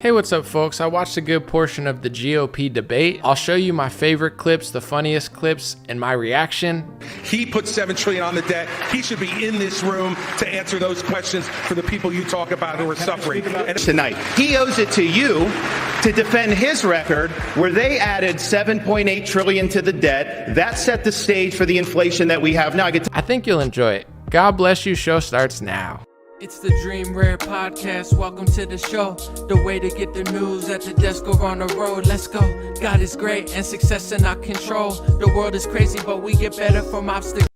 Hey, what's up, folks? I watched a good portion of the GOP debate. I'll show you my favorite clips, the funniest clips, and my reaction. He put $7 trillion on the debt. He should be in this room to answer those questions for the people you talk about who are suffering. Tonight, he owes it to you to defend his record where they added $7.8 trillion to the debt. That set the stage for the inflation that we have now. I think you'll enjoy it. God bless you. Show starts now. It's the Dream Rare Podcast. Welcome to the show. The way to get the news at the desk or on the road. Let's go. God is great and success in our control. The world is crazy, but we get better from obstacles.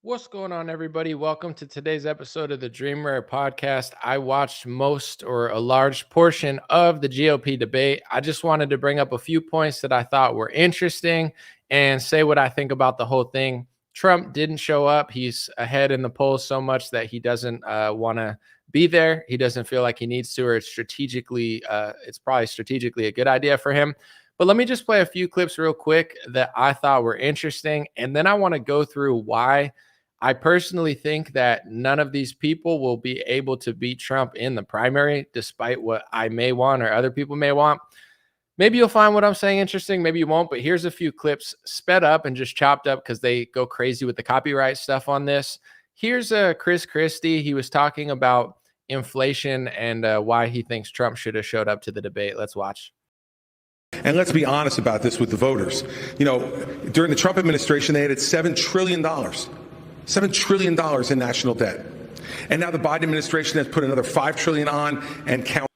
What's going on, everybody? Welcome to today's episode of the Dream Rare Podcast. I watched most or a large portion of the GOP debate. I just wanted to bring up a few points that I thought were interesting and say what I think about the whole thing. Trump didn't show up. He's ahead in the polls so much that he doesn't want to be there. He doesn't feel like he needs to, or it's probably strategically a good idea for him. But let me just play a few clips real quick that I thought were interesting. And then I want to go through why I personally think that none of these people will be able to beat Trump in the primary, despite what I may want or other people may want. Maybe you'll find what I'm saying interesting. Maybe you won't, but here's a few clips sped up and just chopped up because they go crazy with the copyright stuff on this. Here's Christie. He was talking about inflation and why he thinks Trump should have showed up to the debate. Let's watch. And let's be honest about this with the voters. You know, during the Trump administration, they added $7 trillion. $7 trillion in national debt. And now the Biden administration has put another $5 trillion on and count.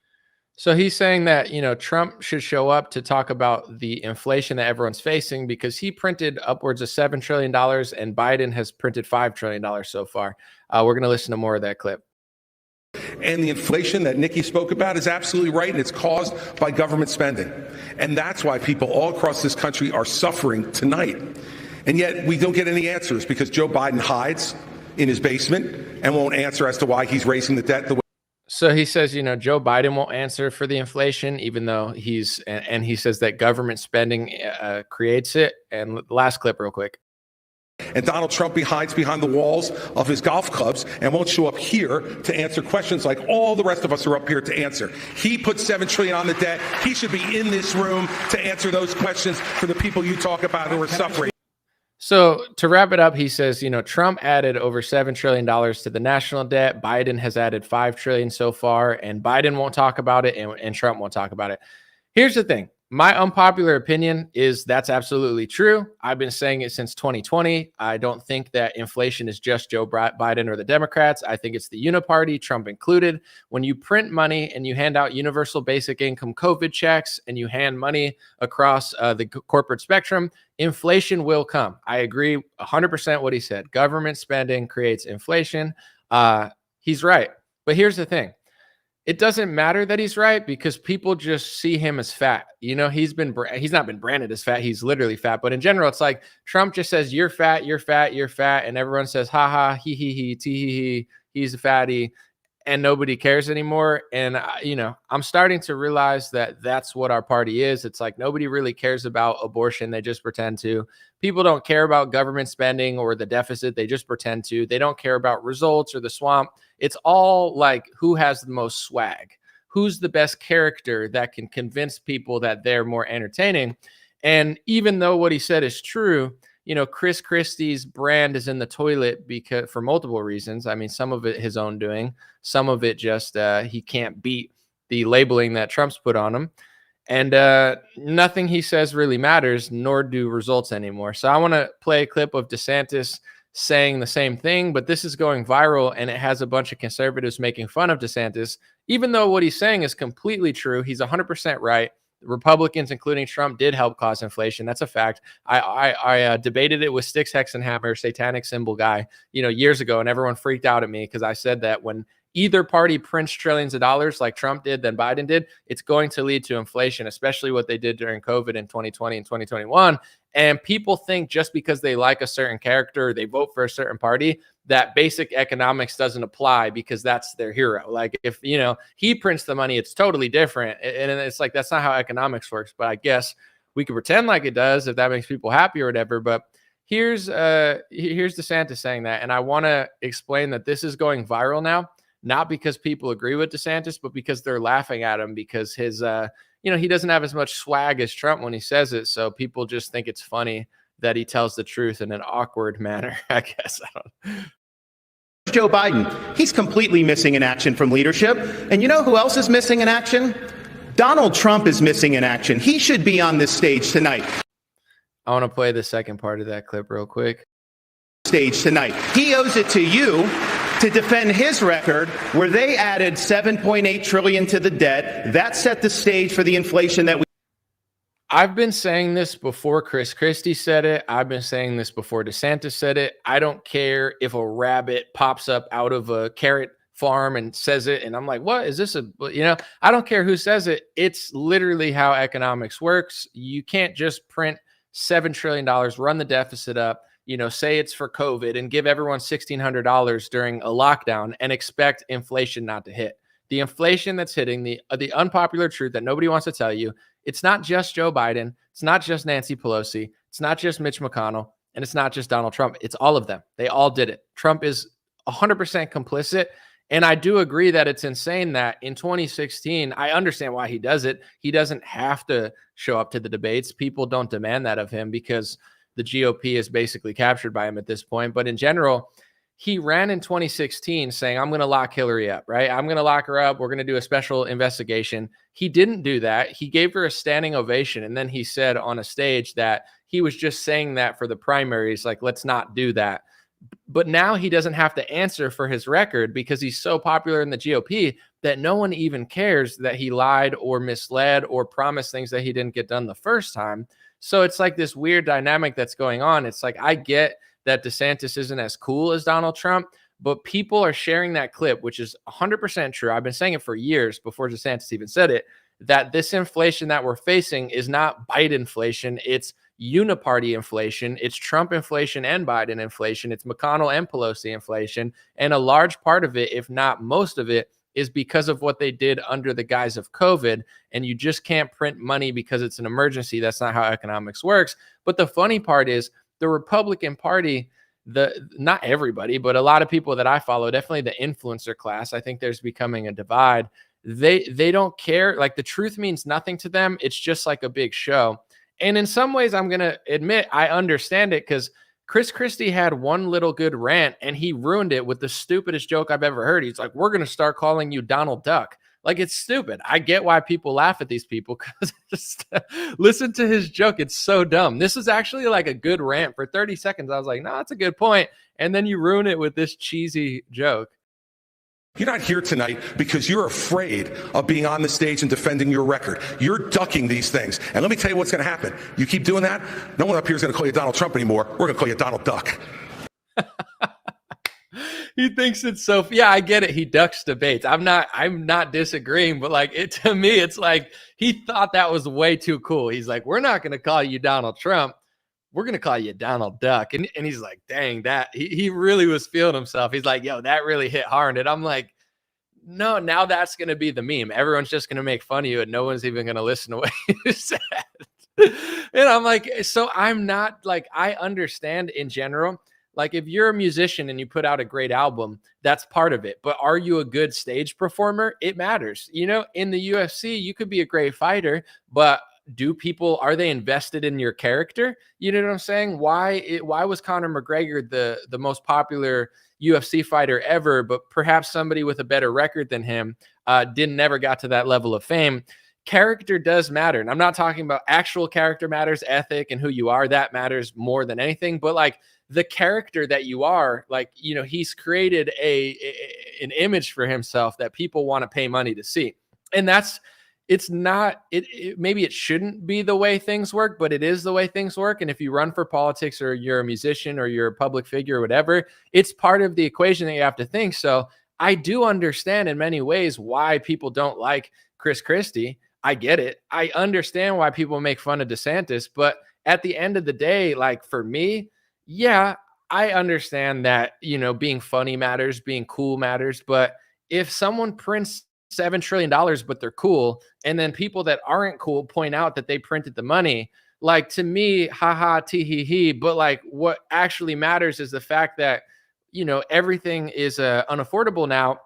So he's saying that, Trump should show up to talk about the inflation that everyone's facing because he printed upwards of $7 trillion and Biden has printed $5 trillion so far. We're going to listen to more of that clip. And the inflation that Nikki spoke about is absolutely right, and it's caused by government spending. And that's why people all across this country are suffering tonight. And yet we don't get any answers because Joe Biden hides in his basement and won't answer as to why he's raising the debt the way. So he says, Joe Biden won't answer for the inflation, even though he says that government spending creates it. And last clip real quick. And Donald Trump hides behind the walls of his golf clubs and won't show up here to answer questions like all the rest of us are up here to answer. He put $7 trillion on the debt. He should be in this room to answer those questions for the people you talk about who are suffering. So to wrap it up, he says, Trump added over $7 trillion to the national debt. Biden has added $5 trillion so far, and Biden won't talk about it, and Trump won't talk about it. Here's the thing. My unpopular opinion is that's absolutely true. I've been saying it since 2020. I don't think that inflation is just Joe Biden or the Democrats. I think it's the uniparty, Trump included. When you print money and you hand out universal basic income COVID checks and you hand money across the corporate spectrum, inflation will come. I agree 100% what he said. Government spending creates inflation. He's right. But here's the thing. It doesn't matter that he's right because people just see him as fat. He's not been branded as fat. He's literally fat. But in general, it's like Trump just says, you're fat, you're fat, you're fat. And everyone says, ha ha, he, tee hee, he's a fatty. And nobody cares anymore. And, I'm starting to realize that that's what our party is. It's like nobody really cares about abortion. They just pretend to. People don't care about government spending or the deficit. They just pretend to. They don't care about results or the swamp. It's all like who has the most swag, who's the best character that can convince people that they're more entertaining. And even though what he said is true, Christie's brand is in the toilet because for multiple reasons. I mean, some of it his own doing, some of it just he can't beat the labeling that Trump's put on him. And nothing he says really matters, nor do results anymore. So I want to play a clip of DeSantis saying the same thing, but this is going viral and it has a bunch of conservatives making fun of DeSantis, even though what he's saying is completely true. He's 100% right. Republicans, including Trump, did help cause inflation. That's a fact. I debated it with Styx Hexenhammer, satanic symbol guy, years ago, and everyone freaked out at me because I said that when either party prints trillions of dollars like Trump did, then Biden did, it's going to lead to inflation, especially what they did during COVID in 2020 and 2021. And people think just because they like a certain character, or they vote for a certain party, that basic economics doesn't apply because that's their hero. Like if, he prints the money, it's totally different. And it's like, that's not how economics works. But I guess we could pretend like it does if that makes people happy or whatever. But here's DeSantis saying that. And I want to explain that this is going viral now not because people agree with DeSantis, but because they're laughing at him because his, he doesn't have as much swag as Trump when he says it. So people just think it's funny that he tells the truth in an awkward manner, I guess. I don't. Joe Biden, he's completely missing in action from leadership. And you know who else is missing in action? Donald Trump is missing in action. He should be on this stage tonight. I want to play the second part of that clip real quick. Stage tonight. He owes it to you to defend his record where they added $7.8 trillion to the debt. That set the stage for the inflation that we. I've been saying this before Christie said it. I've been saying this before DeSantis said it. I don't care if a rabbit pops up out of a carrot farm and says it. And I'm like, what is this? I don't care who says it. It's literally how economics works. You can't just print $7 trillion, run the deficit up, say it's for COVID and give everyone $1,600 during a lockdown and expect inflation not to hit. The inflation that's hitting, the unpopular truth that nobody wants to tell you, it's not just Joe Biden. It's not just Nancy Pelosi. It's not just Mitch McConnell. And it's not just Donald Trump. It's all of them. They all did it. Trump is 100% complicit. And I do agree that it's insane that in 2016, I understand why he does it. He doesn't have to show up to the debates. People don't demand that of him because the GOP is basically captured by him at this point. But in general, he ran in 2016 saying, I'm going to lock Hillary up, right? I'm going to lock her up. We're going to do a special investigation. He didn't do that. He gave her a standing ovation. And then he said on a stage that he was just saying that for the primaries, like, let's not do that. But now he doesn't have to answer for his record because he's so popular in the GOP that no one even cares that he lied or misled or promised things that he didn't get done the first time. So it's like this weird dynamic that's going on. It's like, I get that DeSantis isn't as cool as Donald Trump, but people are sharing that clip, which is 100% true. I've been saying it for years before DeSantis even said it, that this inflation that we're facing is not Biden inflation. It's uniparty inflation. It's Trump inflation and Biden inflation. It's McConnell and Pelosi inflation. And a large part of it, if not most of it, is because of what they did under the guise of COVID. And you just can't print money because it's an emergency. That's not how economics works. But the funny part is the Republican Party, not everybody, but a lot of people that I follow, definitely the influencer class, I think there's becoming a divide. They don't care. Like, the truth means nothing to them. It's just like a big show. And in some ways, I'm going to admit I understand it because Christie had one little good rant and he ruined it with the stupidest joke I've ever heard. He's like, we're going to start calling you Donald Duck. Like, it's stupid. I get why people laugh at these people because just listen to his joke. It's so dumb. This is actually like a good rant for 30 seconds. I was like, no, that's a good point. And then you ruin it with this cheesy joke. You're not here tonight because you're afraid of being on the stage and defending your record. You're ducking these things. And let me tell you what's going to happen. You keep doing that, no one up here is going to call you Donald Trump anymore. We're going to call you Donald Duck. He thinks it's so. Yeah, I get it. He ducks debates. I'm not disagreeing, but like to me, it's like he thought that was way too cool. He's like, we're not going to call you Donald Trump. We're going to call you Donald Duck. And he's like, dang, that he really was feeling himself. He's like, yo, that really hit hard. And I'm like, no, now that's going to be the meme. Everyone's just going to make fun of you and no one's even going to listen to what you said. And I'm like, so I'm not like, I understand in general. Like, if you're a musician and you put out a great album, that's part of it. But are you a good stage performer? It matters. In the UFC, you could be a great fighter, but are they invested in your character? You know what I'm saying? Why was Conor McGregor the most popular UFC fighter ever, but perhaps somebody with a better record than him never got to that level of fame? Character does matter. And I'm not talking about actual character matters, ethic and who you are. That matters more than anything. But like the character that you are, like, he's created an image for himself that people want to pay money to see. And maybe it shouldn't be the way things work, but it is the way things work. And if you run for politics or you're a musician or you're a public figure or whatever, it's part of the equation that you have to think. So I do understand in many ways why people don't like Christie. I get it. I understand why people make fun of DeSantis, but at the end of the day, like for me, yeah, I understand that, being funny matters, being cool matters. But if someone prints $7 trillion, but they're cool, and then people that aren't cool point out that they printed the money, like, to me, haha, tee hee hee. But like, what actually matters is the fact that, everything is unaffordable now.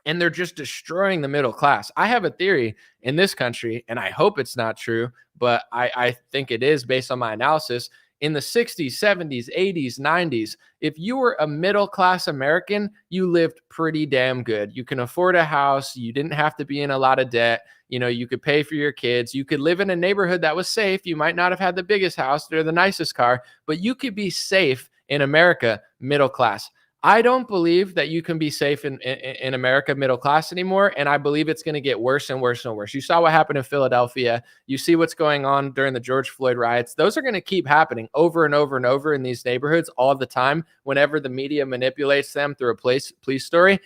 and they're just destroying the middle class. I have a theory in this country, and I hope it's not true, but I think it is based on my analysis. In the 60s, 70s, 80s, 90s, if you were a middle class American, you lived pretty damn good. You can afford a house. You didn't have to be in a lot of debt. You know, you could pay for your kids. You could live in a neighborhood that was safe. You might not have had the biggest house or the nicest car, but you could be safe in America, middle class. I don't believe that you can be safe in America middle class anymore. And I believe it's going to get worse and worse and worse. You saw what happened in Philadelphia. You see what's going on during the George Floyd riots. Those are going to keep happening over and over and over in these neighborhoods all the time whenever the media manipulates them through a police story.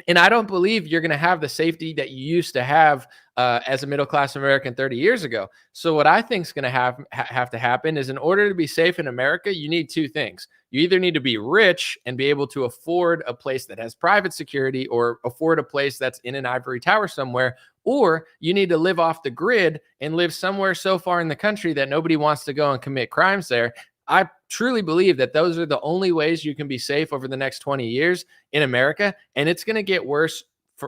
And I don't believe you're going to have the safety that you used to have as a middle-class American 30 years ago. So what I think is going to have to happen is, in order to be safe in America, you need two things. You either need to be rich and be able to afford a place that has private security, or afford a place that's in an ivory tower somewhere, or you need to live off the grid and live somewhere so far in the country that nobody wants to go and commit crimes there. I truly believe that those are the only ways you can be safe over the next 20 years in America, and it's going to get worse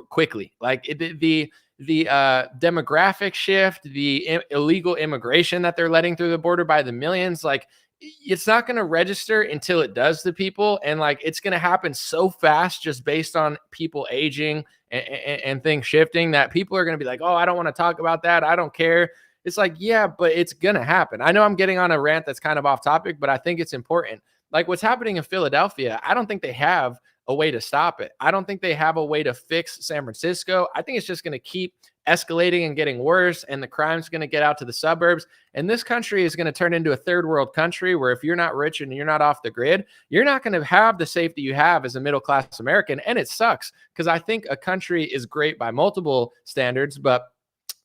quickly. Like the demographic shift, the illegal immigration that they're letting through the border by the millions, like, it's not going to register until it does to people, and like, it's going to happen so fast just based on people aging and things shifting, that people are going to be like, oh, I don't want to talk about that. I don't care. It's like, yeah, but it's going to happen. I know I'm getting on a rant that's kind of off topic, but I think it's important. Like what's happening in Philadelphia, I don't think they have a way to stop it. I don't think they have a way to fix San Francisco. I think it's just going to keep escalating and getting worse, and the crime's going to get out to the suburbs. And this country is going to turn into a third world country where if you're not rich and you're not off the grid, you're not going to have the safety you have as a middle-class American. And it sucks, because I think a country is great by multiple standards, but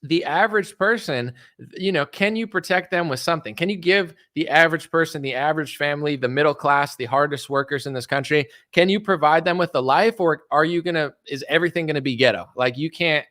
the average person, you know, can you protect them with something? Can you give the average person, the average family, the middle class, the hardest workers in this country, can you provide them with a life, or is everything going to be ghetto? Like you can't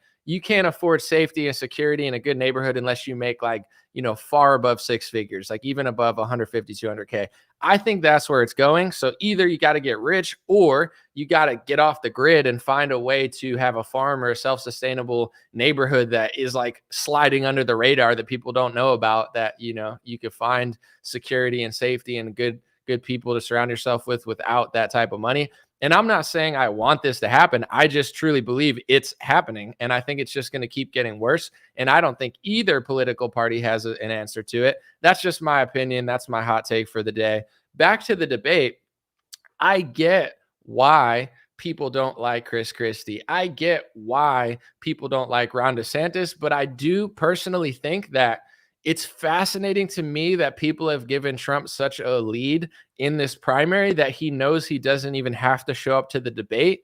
afford safety and security in a good neighborhood unless you make, like, you know, far above six figures, like even above 150, 200K. I think that's where it's going. So either you got to get rich, or you got to get off the grid and find a way to have a farm or a self-sustainable neighborhood that is like sliding under the radar, that people don't know about, that, you know, you could find security and safety and good people to surround yourself with without that type of money. And I'm not saying I want this to happen. I just truly believe it's happening. And I think it's just going to keep getting worse. And I don't think either political party has an answer to it. That's just my opinion. That's my hot take for the day. Back to the debate. I get why people don't like Chris Christie. I get why people don't like Ron DeSantis. But I do personally think that it's fascinating to me that people have given Trump such a lead in this primary that he knows he doesn't even have to show up to the debate.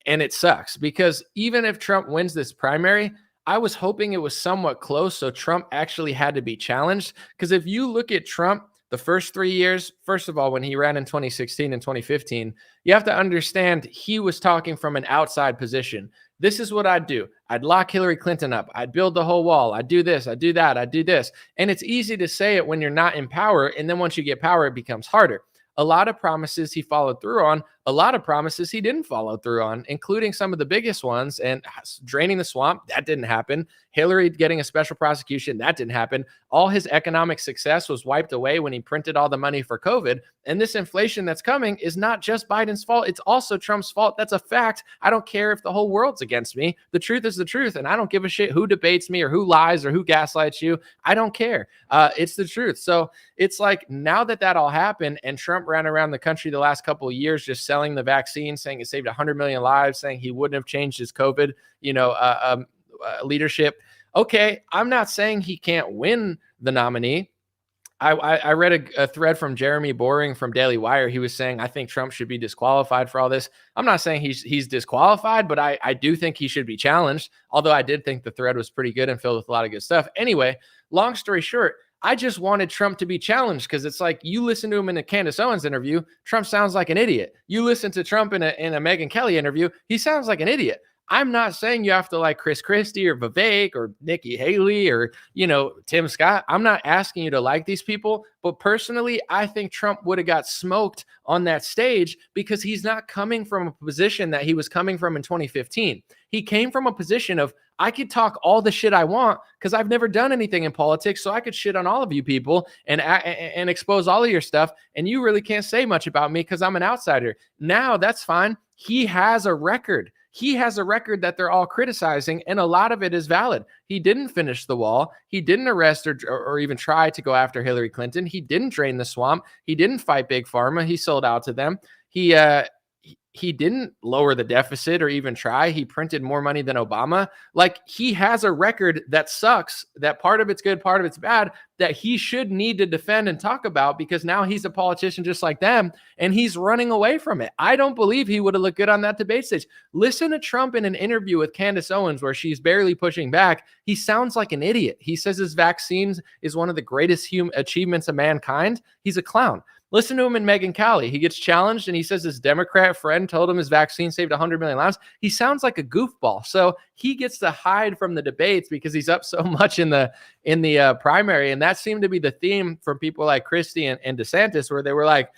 And it sucks, because even if Trump wins this primary, I was hoping it was somewhat close, so Trump actually had to be challenged. Because if you look at Trump the first 3 years, first of all, when he ran in 2016 and 2015, you have to understand he was talking from an outside position. This is what I'd do. I'd lock Hillary Clinton up. I'd build the whole wall. I'd do this. I'd do that. I'd do this. And it's easy to say it when you're not in power. And then once you get power, it becomes harder. A lot of promises he followed through on, a lot of promises he didn't follow through on, including some of the biggest ones. And draining the swamp, that didn't happen. Hillary getting a special prosecution, that didn't happen. All his economic success was wiped away when he printed all the money for COVID. And this inflation that's coming is not just Biden's fault. It's also Trump's fault. That's a fact. I don't care if the whole world's against me. The truth is the truth. And I don't give a shit who debates me or who lies or who gaslights you. I don't care. It's the truth. So it's like, now that all happened, and Trump ran around the country the last couple of years just selling the vaccine, saying it saved 100 million lives, saying he wouldn't have changed his COVID, leadership. Okay, I'm not saying he can't win the nominee. I read a thread from Jeremy Boring from Daily Wire. He was saying, I think Trump should be disqualified for all this. I'm not saying he's disqualified, but I do think he should be challenged, although I did think the thread was pretty good and filled with a lot of good stuff. Anyway, long story short, I just wanted Trump to be challenged, because it's like, you listen to him in a Candace Owens interview, Trump sounds like an idiot. You listen to Trump in a Megyn Kelly interview, he sounds like an idiot. I'm not saying you have to like Chris Christie or Vivek or Nikki Haley or, Tim Scott. I'm not asking you to like these people, but personally, I think Trump would have got smoked on that stage because he's not coming from a position that he was coming from in 2015. He came from a position of, I could talk all the shit I want because I've never done anything in politics, so I could shit on all of you people and expose all of your stuff, and you really can't say much about me because I'm an outsider. Now, that's fine. He has a record. He has a record that they're all criticizing, and a lot of it is valid. He didn't finish the wall. He didn't arrest or even try to go after Hillary Clinton. He didn't drain the swamp. He didn't fight Big Pharma. He sold out to them. He didn't lower the deficit or even try. He printed more money than Obama. Like, he has a record that sucks, that part of it's good, part of it's bad, that he should need to defend and talk about because now he's a politician just like them and he's running away from it. I don't believe he would have looked good on that debate stage. Listen to Trump in an interview with Candace Owens where she's barely pushing back. He sounds like an idiot. He says his vaccines is one of the greatest achievements of mankind. He's a clown. Listen to him in Megyn Kelly. He gets challenged and he says his Democrat friend told him his vaccine saved 100 million lives. He sounds like a goofball. So he gets to hide from the debates because he's up so much in the primary. And that seemed to be the theme from people like Christie and DeSantis, where they were like,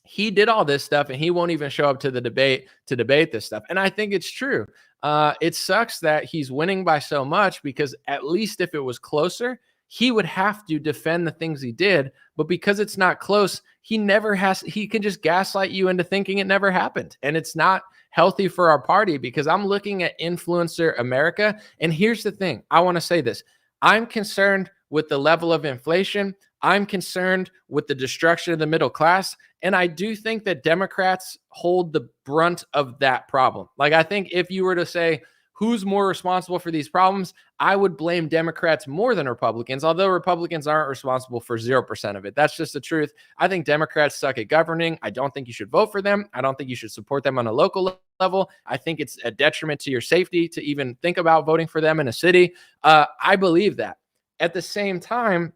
he did all this stuff and he won't even show up to the debate to debate this stuff. And I think it's true. It sucks that he's winning by so much because at least if it was closer, he would have to defend the things he did. But because it's not close, he can just gaslight you into thinking it never happened. And it's not healthy for our party because I'm looking at influencer America. And here's the thing. I want to say this. I'm concerned with the level of inflation. I'm concerned with the destruction of the middle class. And I do think that Democrats hold the brunt of that problem. Like, I think if you were to say, who's more responsible for these problems, I would blame Democrats more than Republicans, although Republicans aren't responsible for 0% of it. That's just the truth. I think Democrats suck at governing. I don't think you should vote for them. I don't think you should support them on a local level. I think it's a detriment to your safety to even think about voting for them in a city. I believe that. At the same time,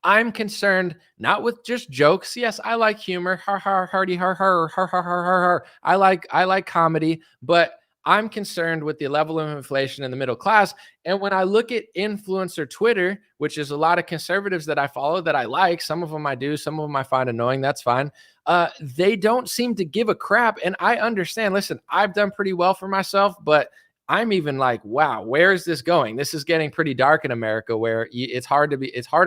I'm concerned not with just jokes. Yes, I like humor. Har har hardy har har har har har har. I like comedy, but I'm concerned with the level of inflation in the middle class. And when I look at influencer Twitter, which is a lot of conservatives that I follow that I like, some of them I do, some of them I find annoying, that's fine. They don't seem to give a crap. And I understand, listen, I've done pretty well for myself, but I'm even like, wow, where is this going? This is getting pretty dark in America where it's harder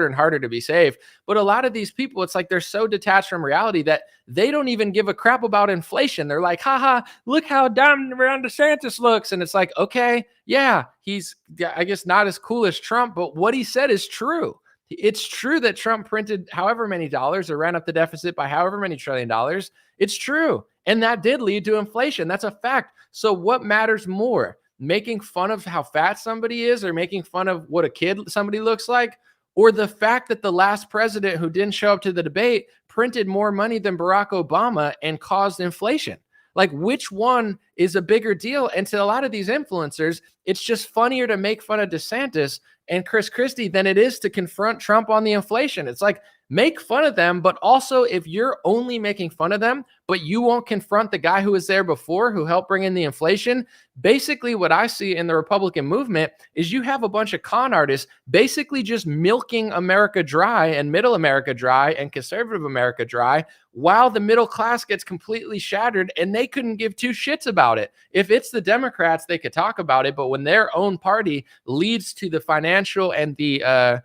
and harder to be safe. But a lot of these people, it's like they're so detached from reality that they don't even give a crap about inflation. They're like, haha, look how dumb Ron DeSantis looks. And it's like, okay, yeah, he's, I guess, not as cool as Trump, but what he said is true. It's true that Trump printed however many dollars or ran up the deficit by however many $1 trillion. It's true. And that did lead to inflation. That's a fact. So what matters more? Making fun of how fat somebody is or making fun of what a kid somebody looks like, or the fact that the last president who didn't show up to the debate printed more money than Barack Obama and caused inflation? Like, which one is a bigger deal? And to a lot of these influencers, it's just funnier to make fun of DeSantis and Chris Christie than it is to confront Trump on the inflation. It's like, make fun of them, but also if you're only making fun of them, but you won't confront the guy who was there before who helped bring in the inflation, basically what I see in the Republican movement is you have a bunch of con artists basically just milking America dry and middle America dry and conservative America dry while the middle class gets completely shattered and they couldn't give two shits about it. If it's the Democrats, they could talk about it, but when their own party leads to the financial and the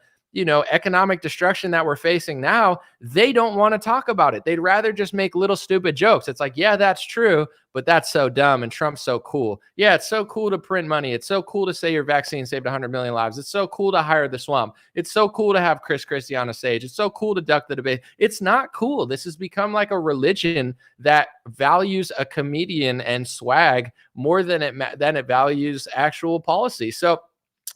economic destruction that we're facing now, they don't want to talk about it. They'd rather just make little stupid jokes. It's like, yeah, that's true, but that's so dumb and Trump's so cool. Yeah, it's so cool to print money. It's so cool to say your vaccine saved 100 million lives. It's so cool to hire the swamp. It's so cool to have Chris Christie on a stage. It's so cool to duck the debate. It's not cool. This has become like a religion that values a comedian and swag more than it values actual policy. So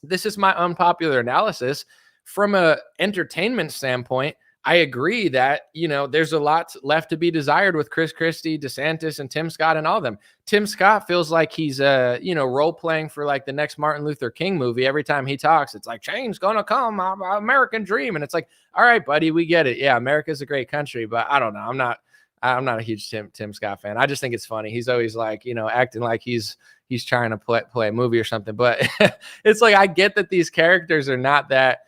this is my unpopular analysis. From a entertainment standpoint, I agree that, there's a lot left to be desired with Chris Christie, DeSantis, and Tim Scott and all of them. Tim Scott feels like he's, role playing for like the next Martin Luther King movie. Every time he talks, it's like, change's going to come, American dream. And it's like, all right, buddy, we get it. Yeah, America's a great country, but I don't know. I'm not a huge Tim Scott fan. I just think it's funny. He's always like, acting like he's trying to play a movie or something. But it's like, I get that these characters are not that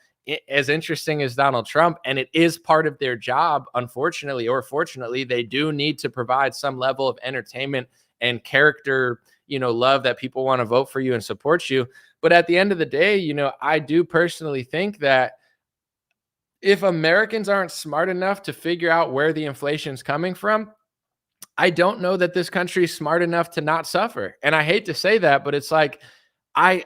as interesting as Donald Trump, and it is part of their job. Unfortunately or fortunately, they do need to provide some level of entertainment and character, love that people want to vote for you and support you. But at the end of the day, I do personally think that if Americans aren't smart enough to figure out where the inflation's coming from, I don't know that this country is smart enough to not suffer. And I hate to say that, but it's like, I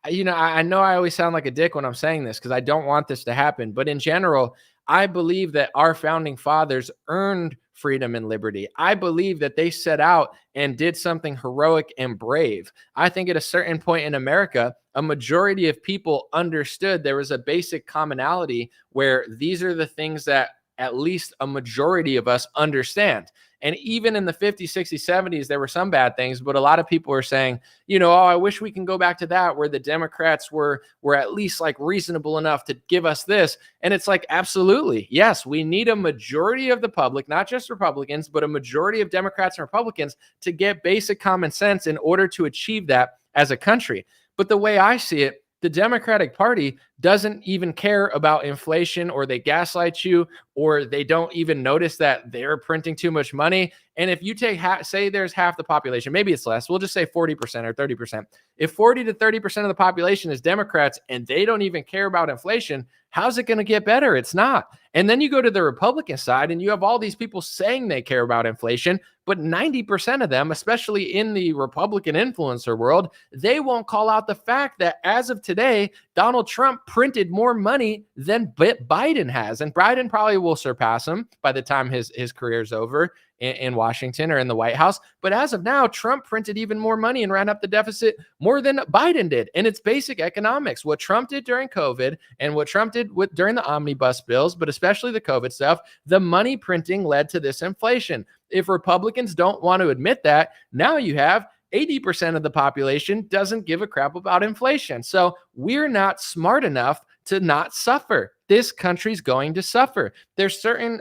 know I always sound like a dick when I'm saying this because I don't want this to happen. But in general, I believe that our founding fathers earned freedom and liberty. I believe that they set out and did something heroic and brave. I think at a certain point in America, a majority of people understood there was a basic commonality where these are the things that at least a majority of us understand. And even in the 50s, 60s, 70s, there were some bad things, but a lot of people were saying, oh, I wish we can go back to that where the Democrats were at least like reasonable enough to give us this. And it's like, absolutely. Yes, we need a majority of the public, not just Republicans, but a majority of Democrats and Republicans to get basic common sense in order to achieve that as a country. But the way I see it, the Democratic Party doesn't even care about inflation, or they gaslight you, or they don't even notice that they're printing too much money. And if you say there's half the population, maybe it's less, we'll just say 40% or 30%. If 40 to 30% of the population is Democrats and they don't even care about inflation, how's it going to get better? It's not. And then you go to the Republican side and you have all these people saying they care about inflation, but 90% of them, especially in the Republican influencer world, they won't call out the fact that as of today, Donald Trump printed more money than Biden has. And Biden probably will surpass him by the time his career is over in Washington or in the White House. But as of now, Trump printed even more money and ran up the deficit more than Biden did. And it's basic economics. What Trump did during COVID and what Trump did during the omnibus bills, but especially the COVID stuff, the money printing led to this inflation. If Republicans don't want to admit that, now you have 80% of the population doesn't give a crap about inflation. So we're not smart enough to not suffer. This country's going to suffer. There's certain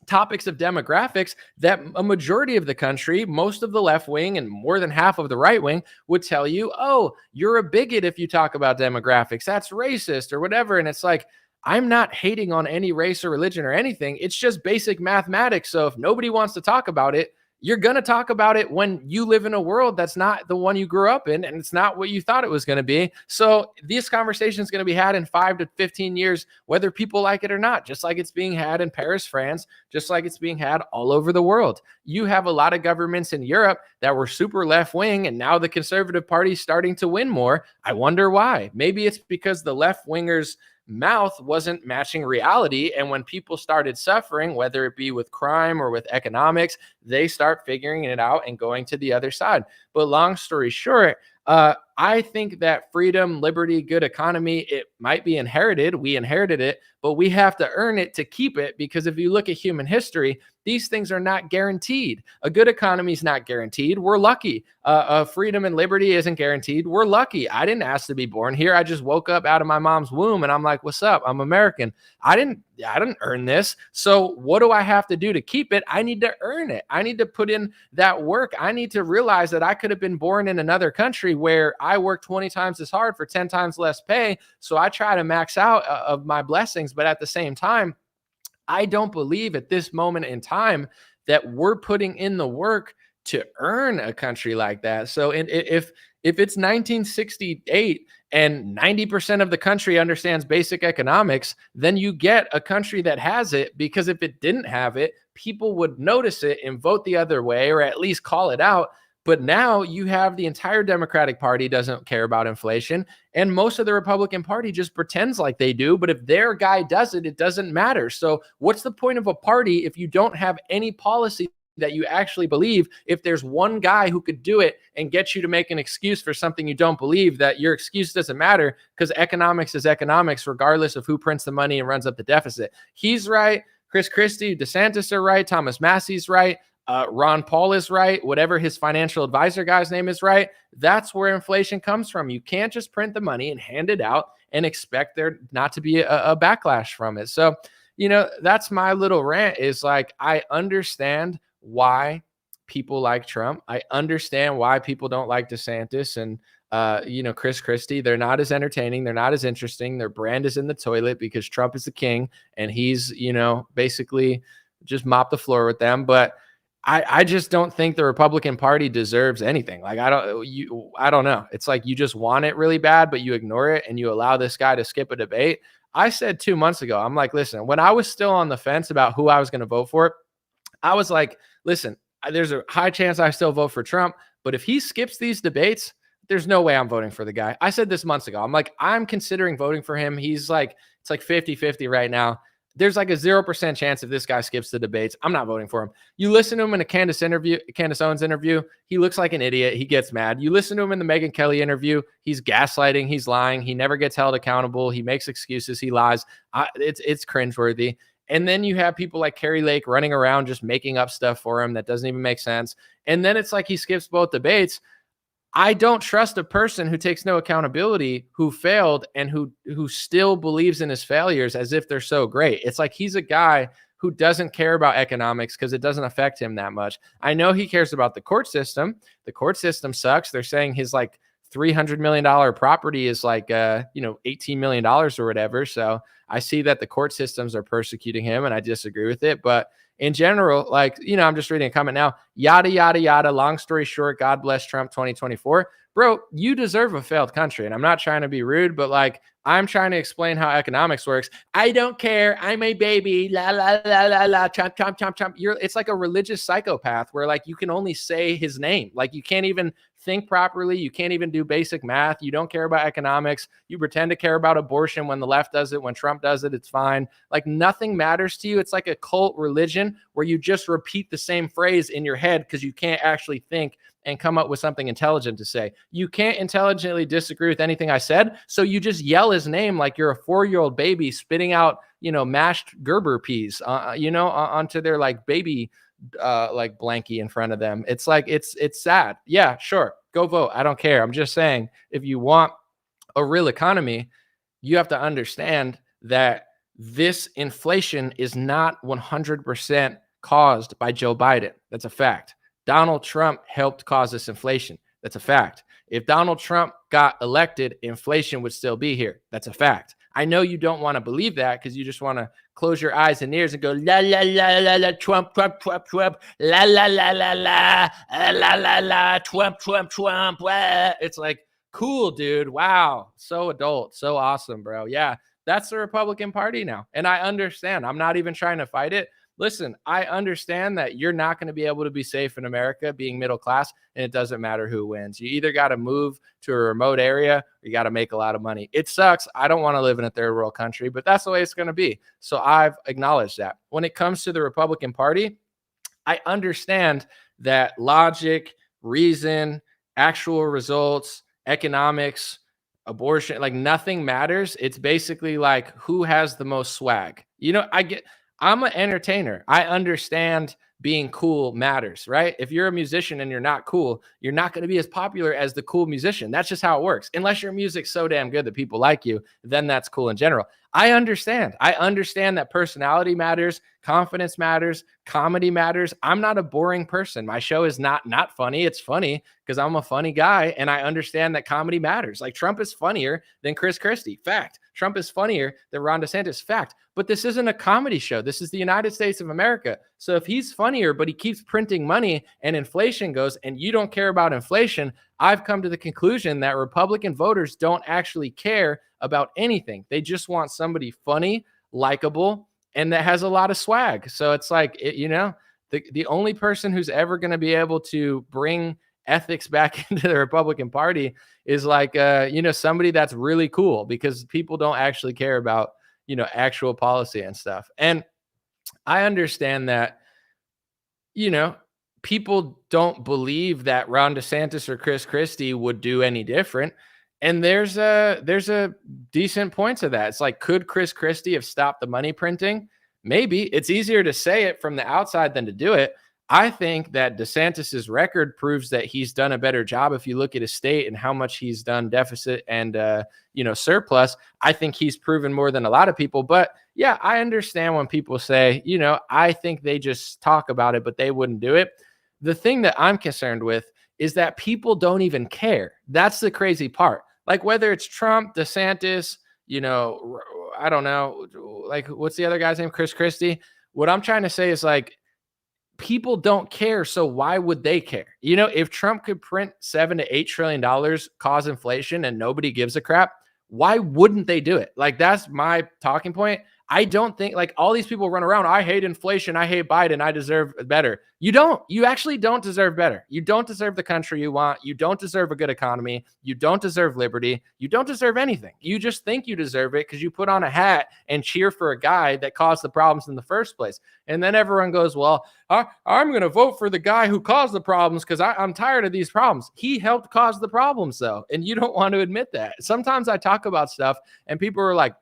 topics of demographics that a majority of the country, most of the left wing and more than half of the right wing would tell you, oh, you're a bigot if you talk about demographics. That's racist or whatever. And it's like, I'm not hating on any race or religion or anything. It's just basic mathematics. So if nobody wants to talk about it, you're going to talk about it when you live in a world that's not the one you grew up in, and it's not what you thought it was going to be. So this conversation is going to be had in 5 to 15 years, whether people like it or not, just like it's being had in Paris, France, just like it's being had all over the world. You have a lot of governments in Europe that were super left wing, and now the Conservative Party is starting to win more. I wonder why. Maybe it's because the left wingers' mouth wasn't matching reality. And when people started suffering, whether it be with crime or with economics, they start figuring it out and going to the other side. But long story short, I think that freedom, liberty, good economy, it might be inherited. We inherited it, but we have to earn it to keep it. Because if you look at human history, these things are not guaranteed. A good economy is not guaranteed. We're lucky. Freedom and liberty isn't guaranteed. We're lucky. I didn't ask to be born here. I just woke up out of my mom's womb and I'm like, what's up? I'm American. I didn't earn this. So what do I have to do to keep it? I need to earn it. I need to put in that work. I need to realize that I could have been born in another country where I work 20 times as hard for 10 times less pay. So I try to max out of my blessings. But at the same time, I don't believe at this moment in time that we're putting in the work to earn a country like that. So if it's 1968 and 90% of the country understands basic economics, then you get a country that has it, because if it didn't have it, people would notice it and vote the other way, or at least call it out. But now you have the entire Democratic Party doesn't care about inflation, and most of the Republican Party just pretends like they do. But if their guy does it, it doesn't matter. So what's the point of a party if you don't have any policy that you actually believe? If there's one guy who could do it and get you to make an excuse for something you don't believe, that your excuse doesn't matter, because economics is economics regardless of who prints the money and runs up the deficit. He's right. Christie, DeSantis are right. Thomas Massey's right. Ron Paul is right. Whatever his financial advisor guy's name is right. That's where inflation comes from. You can't just print the money and hand it out and expect there not to be a backlash from it. So, that's my little rant is like, I understand why people like Trump. I understand why people don't like DeSantis and, Chris Christie. They're not as entertaining. They're not as interesting. Their brand is in the toilet because Trump is the king and he's, basically just mop the floor with them. But I just don't think the Republican Party deserves anything. Like, I don't know. It's like you just want it really bad, but you ignore it and you allow this guy to skip a debate. I said 2 months ago, I'm like, listen, when I was still on the fence about who I was going to vote for, I was like, listen, there's a high chance I still vote for Trump, but if he skips these debates, there's no way I'm voting for the guy. I said this months ago. I'm like, I'm considering voting for him. It's like 50-50 right now. There's like a 0% chance if this guy skips the debates, I'm not voting for him. You listen to him in a Candace Owens interview, he looks like an idiot. He gets mad. You listen to him in the Megyn Kelly interview, he's gaslighting, he's lying, he never gets held accountable, he makes excuses, he lies. It's cringeworthy. And then you have people like Carrie Lake running around just making up stuff for him that doesn't even make sense. And then it's like he skips both debates. I don't trust a person who takes no accountability, who failed and who still believes in his failures as if they're so great. It's like he's a guy who doesn't care about economics because it doesn't affect him that much. I know he cares about the court system. The court system sucks. They're saying his like $300 million property is like, $18 million or whatever. So I see that the court systems are persecuting him and I disagree with it. But in general, like, I'm just reading a comment now, yada, yada, yada. Long story short, God bless Trump 2024. Bro, you deserve a failed country. And I'm not trying to be rude, but like, I'm trying to explain how economics works. I don't care. I'm a baby. La, la, la, la, la. Trump, Trump, Trump, Trump. It's like a religious psychopath where like you can only say his name. Like you can't even think properly. You can't even do basic math. You don't care about economics. You pretend to care about abortion when the left does it. When Trump does it, it's fine. Like nothing matters to you. It's like a cult religion where you just repeat the same phrase in your head because you can't actually think and come up with something intelligent to say. You can't intelligently disagree with anything I said, so you just yell his name like you're a 4-year-old baby spitting out, mashed Gerber peas, onto their like baby like blankie in front of them. It's like it's sad. Yeah, sure, go vote. I don't care. I'm just saying, if you want a real economy, you have to understand that this inflation is not 100% caused by Joe Biden. That's a fact. Donald Trump helped cause this inflation. That's a fact. If Donald Trump got elected, inflation would still be here. That's a fact. I know you don't want to believe that because you just want to close your eyes and ears and go, la, la, la, la, la, Trump, Trump, Trump, Trump, la, la, la, la, la, la, la, la, Trump, Trump, Trump. Wah. It's like, cool, dude. Wow. So adult. So awesome, bro. Yeah, that's the Republican Party now. And I understand. I'm not even trying to fight it. Listen, I understand that you're not going to be able to be safe in America being middle class, and it doesn't matter who wins. You either got to move to a remote area or you got to make a lot of money. It sucks. I don't want to live in a third world country, but that's the way it's going to be. So I've acknowledged that. When it comes to the Republican Party, I understand that logic, reason, actual results, economics, abortion, like nothing matters. It's basically like who has the most swag. I'm an entertainer. I understand being cool matters, right? If you're a musician and you're not cool, you're not going to be as popular as the cool musician. That's just how it works. Unless your music's so damn good that people like you, then that's cool in general. I understand. I understand that personality matters, confidence matters, comedy matters. I'm not a boring person. My show is not funny. It's funny because I'm a funny guy, and I understand that comedy matters. Like Trump is funnier than Chris Christie. Fact. Trump is funnier than Ron DeSantis. Fact. But this isn't a comedy show. This is the United States of America. So if he's funnier, but he keeps printing money and inflation goes, and you don't care about inflation, I've come to the conclusion that Republican voters don't actually care about anything. They just want somebody funny, likable, and that has a lot of swag. So it's like, the only person who's ever going to be able to bring ethics back into the Republican Party is like, somebody that's really cool, because people don't actually care about, actual policy and stuff. And I understand that, people don't believe that Ron DeSantis or Chris Christie would do any different. And there's a decent point to that. It's like, could Chris Christie have stopped the money printing? Maybe. It's easier to say it from the outside than to do it. I think that DeSantis's record proves that he's done a better job. If you look at his state and how much he's done deficit and, surplus, I think he's proven more than a lot of people. But yeah, I understand when people say, I think they just talk about it, but they wouldn't do it. The thing that I'm concerned with is that people don't even care. That's the crazy part. Like whether it's Trump, DeSantis, I don't know, like what's the other guy's name? Christie. What I'm trying to say is like, people don't care, so why would they care? If Trump could print $7 to $8 trillion, cause inflation, and nobody gives a crap, why wouldn't they do it? Like, that's my talking point. I don't think, like, all these people run around, I hate inflation, I hate Biden, I deserve better. You don't. You actually don't deserve better. You don't deserve the country you want. You don't deserve a good economy. You don't deserve liberty. You don't deserve anything. You just think you deserve it because you put on a hat and cheer for a guy that caused the problems in the first place. And then everyone goes, well, I'm going to vote for the guy who caused the problems because I'm tired of these problems. He helped cause the problems, though, and you don't want to admit that. Sometimes I talk about stuff and people are like,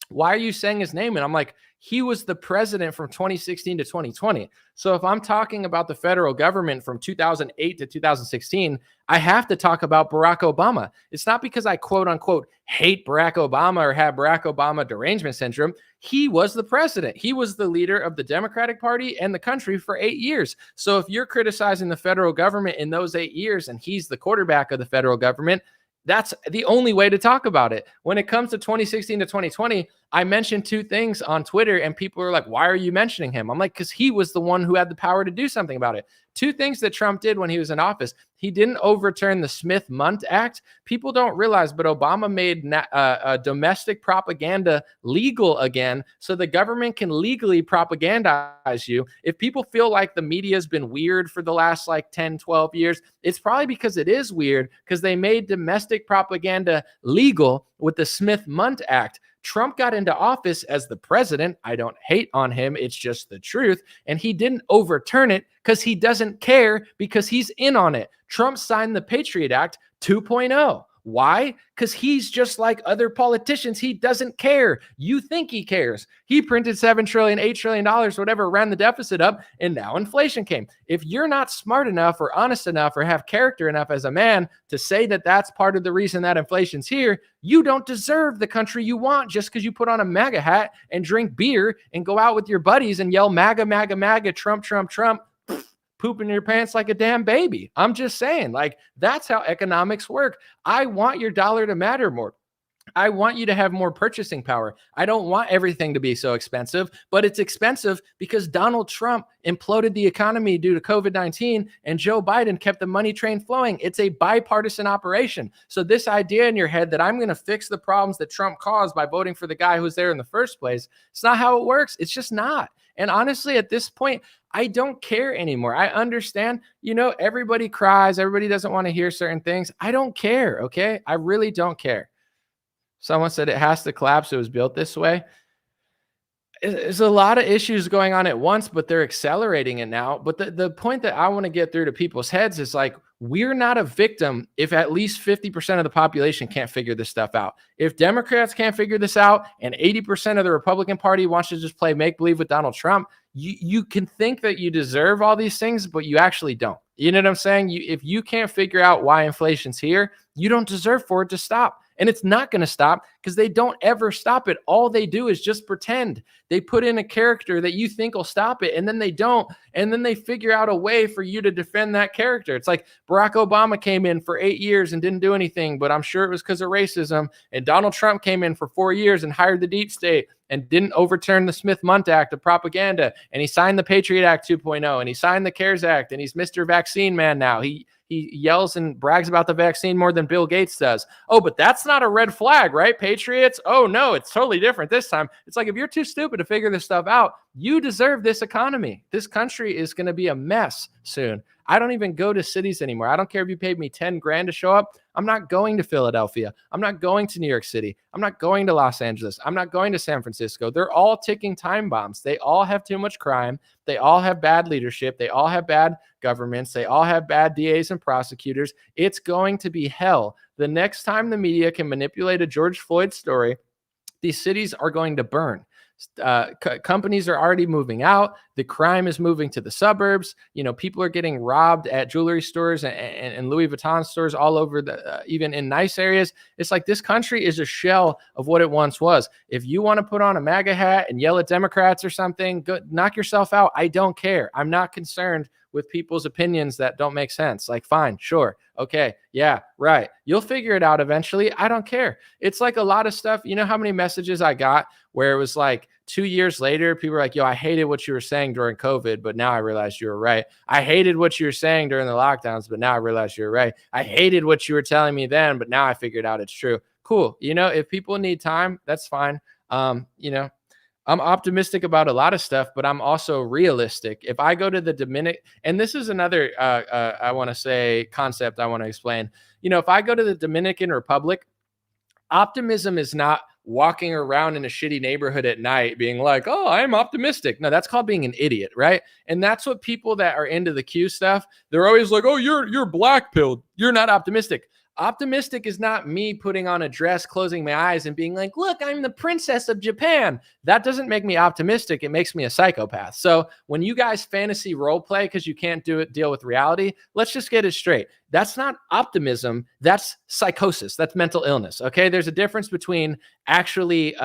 why are you saying his name? And I'm like, he was the president from 2016 to 2020. So if I'm talking about the federal government from 2008 to 2016, I have to talk about Barack Obama. It's not because I quote unquote hate Barack Obama or have Barack Obama derangement syndrome. He was the president. He was the leader of the Democratic Party and the country for 8 years. So if you're criticizing the federal government in those 8 years and he's the quarterback of the federal government, that's the only way to talk about it. When it comes to 2016 to 2020, I mentioned two things on Twitter and people are like, why are you mentioning him? I'm like, because he was the one who had the power to do something about it. Two things that Trump did when he was in office. He didn't overturn the Smith-Mundt Act. People don't realize, but Obama made domestic propaganda legal again so the government can legally propagandize you. If people feel like the media has been weird for the last 10, 12 years, it's probably because it is weird because they made domestic propaganda legal with the Smith-Mundt Act. Trump got into office as the president. I don't hate on him. It's just the truth. And he didn't overturn it because he doesn't care because he's in on it. Trump signed the Patriot Act 2.0. Why? Because he's just like other politicians. He doesn't care. You think he cares. He printed $7 trillion, $8 trillion, whatever, ran the deficit up, and now inflation came. If you're not smart enough or honest enough or have character enough as a man to say that that's part of the reason that inflation's here, you don't deserve the country you want just because you put on a MAGA hat and drink beer and go out with your buddies and yell MAGA, MAGA, MAGA, Trump, Trump, Trump, pooping your pants like a damn baby. I'm just saying, that's how economics work. I want your dollar to matter more. I want you to have more purchasing power. I don't want everything to be so expensive, but it's expensive because Donald Trump imploded the economy due to COVID-19 and Joe Biden kept the money train flowing. It's a bipartisan operation. So this idea in your head that I'm going to fix the problems that Trump caused by voting for the guy who's there in the first place, it's not how it works. It's just not. And honestly, at this point, I don't care anymore. I understand, everybody cries. Everybody doesn't want to hear certain things. I don't care. Okay. I really don't care. Someone said it has to collapse. It was built this way. There's a lot of issues going on at once, but they're accelerating it now. But the point that I want to get through to people's heads is we're not a victim if at least 50% of the population can't figure this stuff out. If Democrats can't figure this out and 80% of the Republican Party wants to just play make-believe with Donald Trump, you can think that you deserve all these things, but you actually don't. You know what I'm saying? If you can't figure out why inflation's here, you don't deserve for it to stop. And it's not going to stop because they don't ever stop it. All they do is just pretend. They put in a character that you think will stop it, and then they don't. And then they figure out a way for you to defend that character. It's like Barack Obama came in for 8 years and didn't do anything, but I'm sure it was because of racism. And Donald Trump came in for 4 years and hired the deep state and didn't overturn the Smith-Mundt Act of propaganda. And he signed the Patriot Act 2.0, and he signed the CARES Act, and he's Mr. Vaccine Man now. He yells and brags about the vaccine more than Bill Gates does. Oh, but that's not a red flag, right, Patriots? Oh, no, it's totally different this time. It's like if you're too stupid to figure this stuff out, you deserve this economy. This country is going to be a mess soon. I don't even go to cities anymore. I don't care if you paid me 10 grand to show up. I'm not going to Philadelphia. I'm not going to New York City. I'm not going to Los Angeles. I'm not going to San Francisco. They're all ticking time bombs. They all have too much crime. They all have bad leadership. They all have bad governments. They all have bad DAs and prosecutors. It's going to be hell. The next time the media can manipulate a George Floyd story, these cities are going to burn. Companies are already moving out. The crime is moving to the suburbs. People are getting robbed at jewelry stores and Louis Vuitton stores all over even in nice areas. It's like this country is a shell of what it once was. If you want to put on a MAGA hat and yell at Democrats or something, go knock yourself out. I don't care. I'm not concerned with people's opinions that don't make sense. Like, fine, sure. Okay. Yeah, right. You'll figure it out eventually. I don't care. It's like a lot of stuff. You know how many messages I got where it was like 2 years later, people were like, yo, I hated what you were saying during COVID, but now I realized you were right. I hated what you were saying during the lockdowns, but now I realized you were right. I hated what you were telling me then, but now I figured out it's true. Cool. If people need time, that's fine. I'm optimistic about a lot of stuff, but I'm also realistic. If I go to the Dominican, and this is another, I want to say concept I want to explain. If I go to the Dominican Republic, optimism is not walking around in a shitty neighborhood at night being like, oh, I'm optimistic. No, that's called being an idiot, right? And that's what people that are into the Q stuff, they're always like, oh, you're black-pilled. You're not optimistic. Optimistic is not me putting on a dress, closing my eyes and being like, look, I'm the princess of Japan. That doesn't make me optimistic. It makes me a psychopath. So when you guys fantasy role play because you can't deal with reality, let's just get it straight. That's not optimism. That's psychosis. That's mental illness. Okay. There's a difference between actually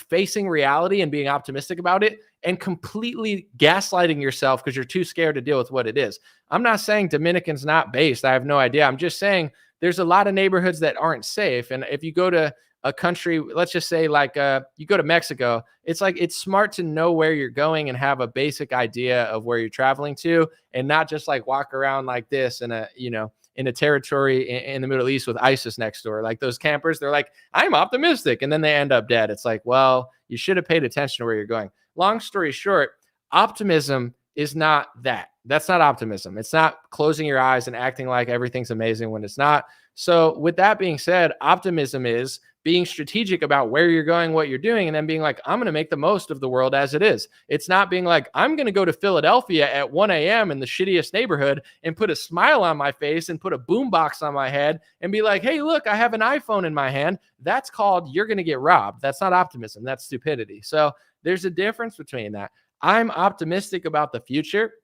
facing reality and being optimistic about it and completely gaslighting yourself because you're too scared to deal with what it is. I'm not saying Dominican's not based. I have no idea. I'm just saying there's a lot of neighborhoods that aren't safe. And if you go to a country, let's just say like you go to Mexico, it's smart to know where you're going and have a basic idea of where you're traveling to and not just like walk around like this in a territory in the Middle East with ISIS next door. Like those campers, they're like, I'm optimistic. And then they end up dead. It's like, well, you should have paid attention to where you're going. Long story short, optimism is not that. That's not optimism. It's not closing your eyes and acting like everything's amazing when it's not. So with that being said, optimism is being strategic about where you're going, what you're doing, and then being like, I'm going to make the most of the world as it is. It's not being like, I'm going to go to Philadelphia at 1 a.m. in the shittiest neighborhood and put a smile on my face and put a boombox on my head and be like, hey, look, I have an iPhone in my hand. That's called you're going to get robbed. That's not optimism. That's stupidity. So there's a difference between that. I'm optimistic about the future,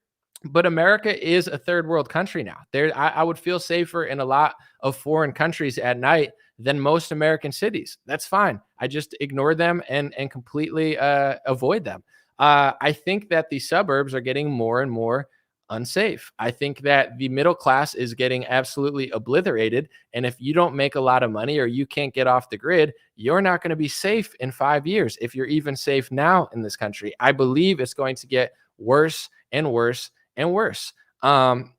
but America is a third world country now. I would feel safer in a lot of foreign countries at night than most American cities. That's fine. I just ignore them and completely avoid them. I think that the suburbs are getting more and more unsafe. I think that the middle class is getting absolutely obliterated. And if you don't make a lot of money or you can't get off the grid, you're not going to be safe in 5 years. If you're even safe now in this country, I believe it's going to get worse and worse and worse. And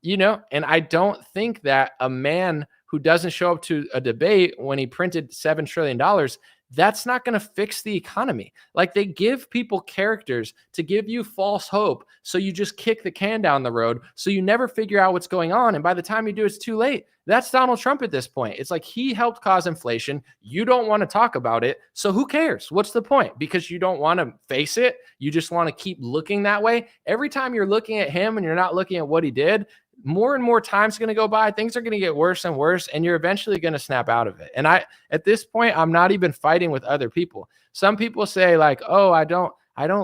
I don't think that a man who doesn't show up to a debate when he printed $7 trillion, that's not going to fix the economy. Like, they give people characters to give you false hope. So you just kick the can down the road. So you never figure out what's going on. And by the time you do, it's too late. That's Donald Trump at this point. It's like he helped cause inflation. You don't want to talk about it. So who cares? What's the point? Because you don't want to face it. You just want to keep looking that way. Every time you're looking at him and you're not looking at what he did, more and more time's going to go by. Things are going to get worse and worse, and you're eventually going to snap out of it. And at this point, I'm not even fighting with other people. Some people say like, oh, I don't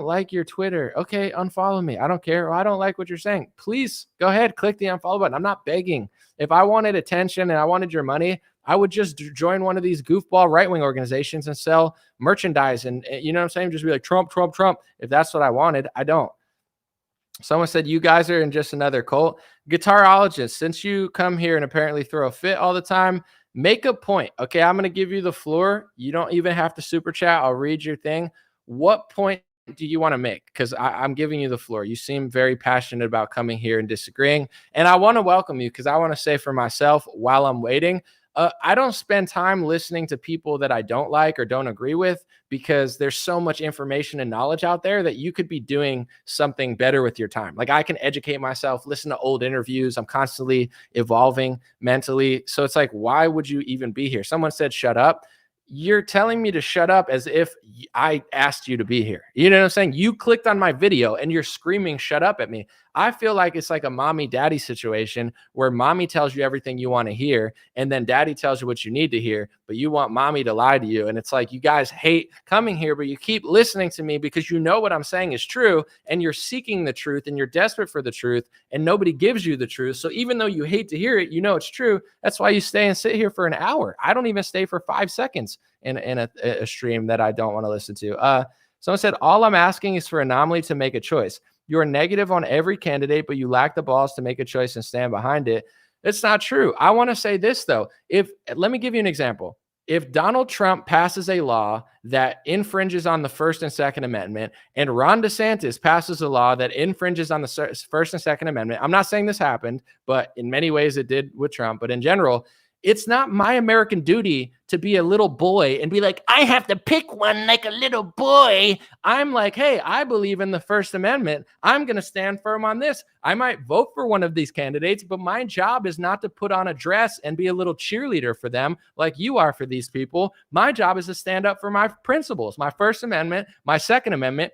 like your Twitter. Okay, unfollow me. I don't care. Or I don't like what you're saying. Please go ahead, click the unfollow button. I'm not begging. If I wanted attention and I wanted your money, I would just join one of these goofball right-wing organizations and sell merchandise. And you know what I'm saying? Just be like, Trump, Trump, Trump. If that's what I wanted, I don't. Someone said, you guys are in just another cult. Guitarologist, since you come here and apparently throw a fit all the time, make a point. Okay, I'm going to give you the floor. You don't even have to super chat. I'll read your thing. What point do you want to make? Because I'm giving you the floor. You seem very passionate about coming here and disagreeing. And I want to welcome you because I want to say for myself while I'm waiting, I don't spend time listening to people that I don't like or don't agree with because there's so much information and knowledge out there that you could be doing something better with your time. Like, I can educate myself, listen to old interviews. I'm constantly evolving mentally. So it's like, why would you even be here? Someone said, shut up. You're telling me to shut up as if I asked you to be here. You know what I'm saying? You clicked on my video and you're screaming, shut up at me. I feel like it's like a mommy daddy situation where mommy tells you everything you want to hear, and then daddy tells you what you need to hear, but you want mommy to lie to you. And it's like, you guys hate coming here, but you keep listening to me because you know what I'm saying is true, and you're seeking the truth, and you're desperate for the truth, and nobody gives you the truth. So even though you hate to hear it, you know it's true. That's why you stay and sit here for an hour. I don't even stay for 5 seconds in a stream that I don't want to listen to. Someone said, all I'm asking is for Anomaly to make a choice. You are negative on every candidate, but you lack the balls to make a choice and stand behind it. It's not true. I want to say this, though. Let me give you an example. If Donald Trump passes a law that infringes on the First and Second Amendment, and Ron DeSantis passes a law that infringes on the First and Second Amendment, I'm not saying this happened, but in many ways it did with Trump. But in general, it's not my American duty to be a little boy and be like, I have to pick one like a little boy. I'm like, hey, I believe in the First Amendment. I'm going to stand firm on this. I might vote for one of these candidates, but my job is not to put on a dress and be a little cheerleader for them like you are for these people. My job is to stand up for my principles, my First Amendment, my Second Amendment,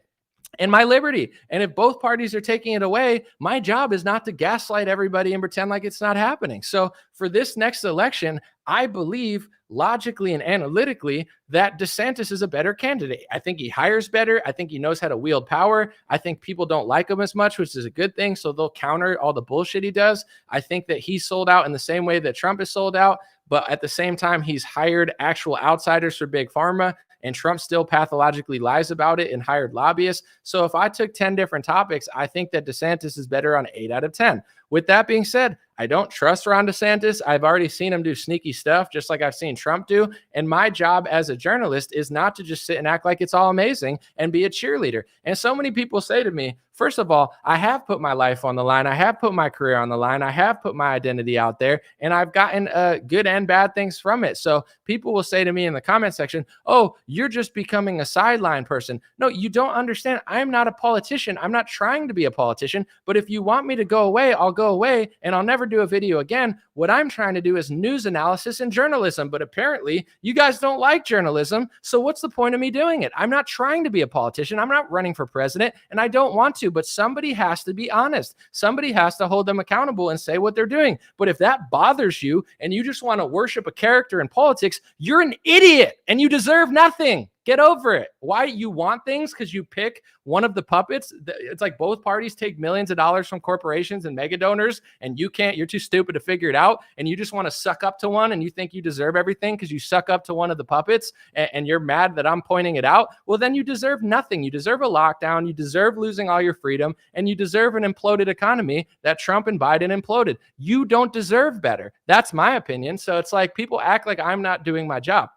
and my liberty. And if both parties are taking it away, my job is not to gaslight everybody and pretend like it's not happening. So for this next election, I believe logically and analytically that DeSantis is a better candidate. I think he hires better. I think he knows how to wield power. I think people don't like him as much, which is a good thing. So they'll counter all the bullshit he does. I think that he's sold out in the same way that Trump is sold out. But at the same time, he's hired actual outsiders for Big Pharma, and Trump still pathologically lies about it and hired lobbyists. So if I took 10 different topics, I think that DeSantis is better on 8 out of 10. With that being said, I don't trust Ron DeSantis. I've already seen him do sneaky stuff, just like I've seen Trump do. And my job as a journalist is not to just sit and act like it's all amazing and be a cheerleader. And so many people say to me, first of all, I have put my life on the line. I have put my career on the line. I have put my identity out there, and I've gotten good and bad things from it. So people will say to me in the comment section, oh, you're just becoming a sideline person. No, you don't understand. I'm not a politician. I'm not trying to be a politician. But if you want me to go away, I'll go away, and I'll never do a video again. What I'm trying to do is news analysis and journalism. But apparently you guys don't like journalism. So what's the point of me doing it? I'm not trying to be a politician. I'm not running for president, and I don't want to. But somebody has to be honest. Somebody has to hold them accountable and say what they're doing. But if that bothers you and you just want to worship a character in politics, you're an idiot and you deserve nothing. Get over it. Why you want things? Because you pick one of the puppets. It's like both parties take millions of dollars from corporations and mega donors, and you're too stupid to figure it out. And you just want to suck up to one, and you think you deserve everything because you suck up to one of the puppets, and you're mad that I'm pointing it out. Well, then you deserve nothing. You deserve a lockdown. You deserve losing all your freedom, and you deserve an imploded economy that Trump and Biden imploded. You don't deserve better. That's my opinion. So it's like people act like I'm not doing my job.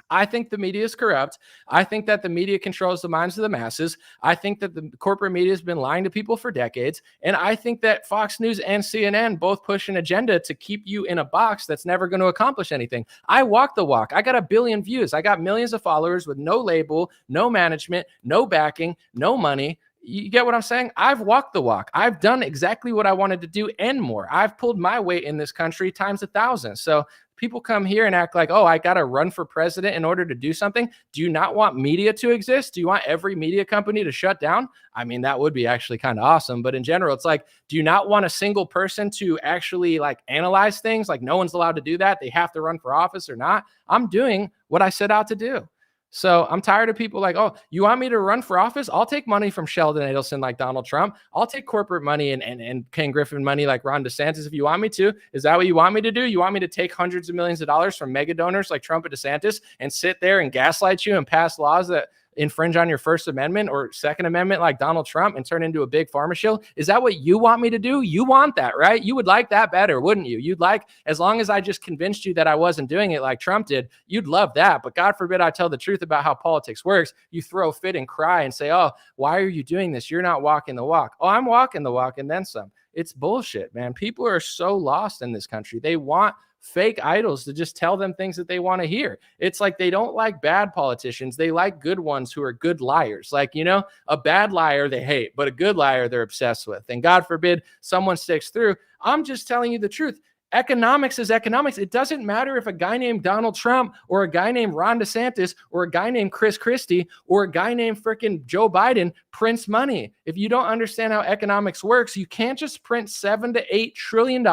I think the media is corrupt. I think that the media controls the minds of the masses. I think that the corporate media has been lying to people for decades. And I think that Fox News and CNN both push an agenda to keep you in a box that's never going to accomplish anything. I walk the walk. I got 1 billion views. I got millions of followers with no label, no management, no backing, no money. You get what I'm saying? I've walked the walk. I've done exactly what I wanted to do and more. I've pulled my weight in this country times 1,000. So people come here and act like, oh, I got to run for president in order to do something. Do you not want media to exist? Do you want every media company to shut down? I mean, that would be actually kind of awesome. But in general, it's like, do you not want a single person to actually like analyze things? Like no one's allowed to do that. They have to run for office or not. I'm doing what I set out to do. So I'm tired of people like, oh, you want me to run for office? I'll take money from Sheldon Adelson like Donald Trump. I'll take corporate money and Ken Griffin money like Ron DeSantis if you want me to. Is that what you want me to do? You want me to take hundreds of millions of dollars from mega donors like Trump and DeSantis and sit there and gaslight you and pass laws that infringe on your First Amendment or Second Amendment like Donald Trump and turn into a big pharma shill? Is that what you want me to do? You want that, right? You would like that better, wouldn't you? You'd like, as long as I just convinced you that I wasn't doing it like Trump did, you'd love that. But God forbid I tell the truth about how politics works. You throw a fit and cry and say, oh, why are you doing this? You're not walking the walk. Oh, I'm walking the walk and then some. It's bullshit, man. People are so lost in this country. They want fake idols to just tell them things that they want to hear. It's like they don't like bad politicians. They like good ones who are good liars. Like, you know, a bad liar they hate, but a good liar they're obsessed with. And God forbid someone sticks through. I'm just telling you the truth. Economics is economics. It doesn't matter if a guy named Donald Trump or a guy named Ron DeSantis or a guy named Christie or a guy named freaking Joe Biden prints money. If you don't understand how economics works, you can't just print $7 to $8 trillion,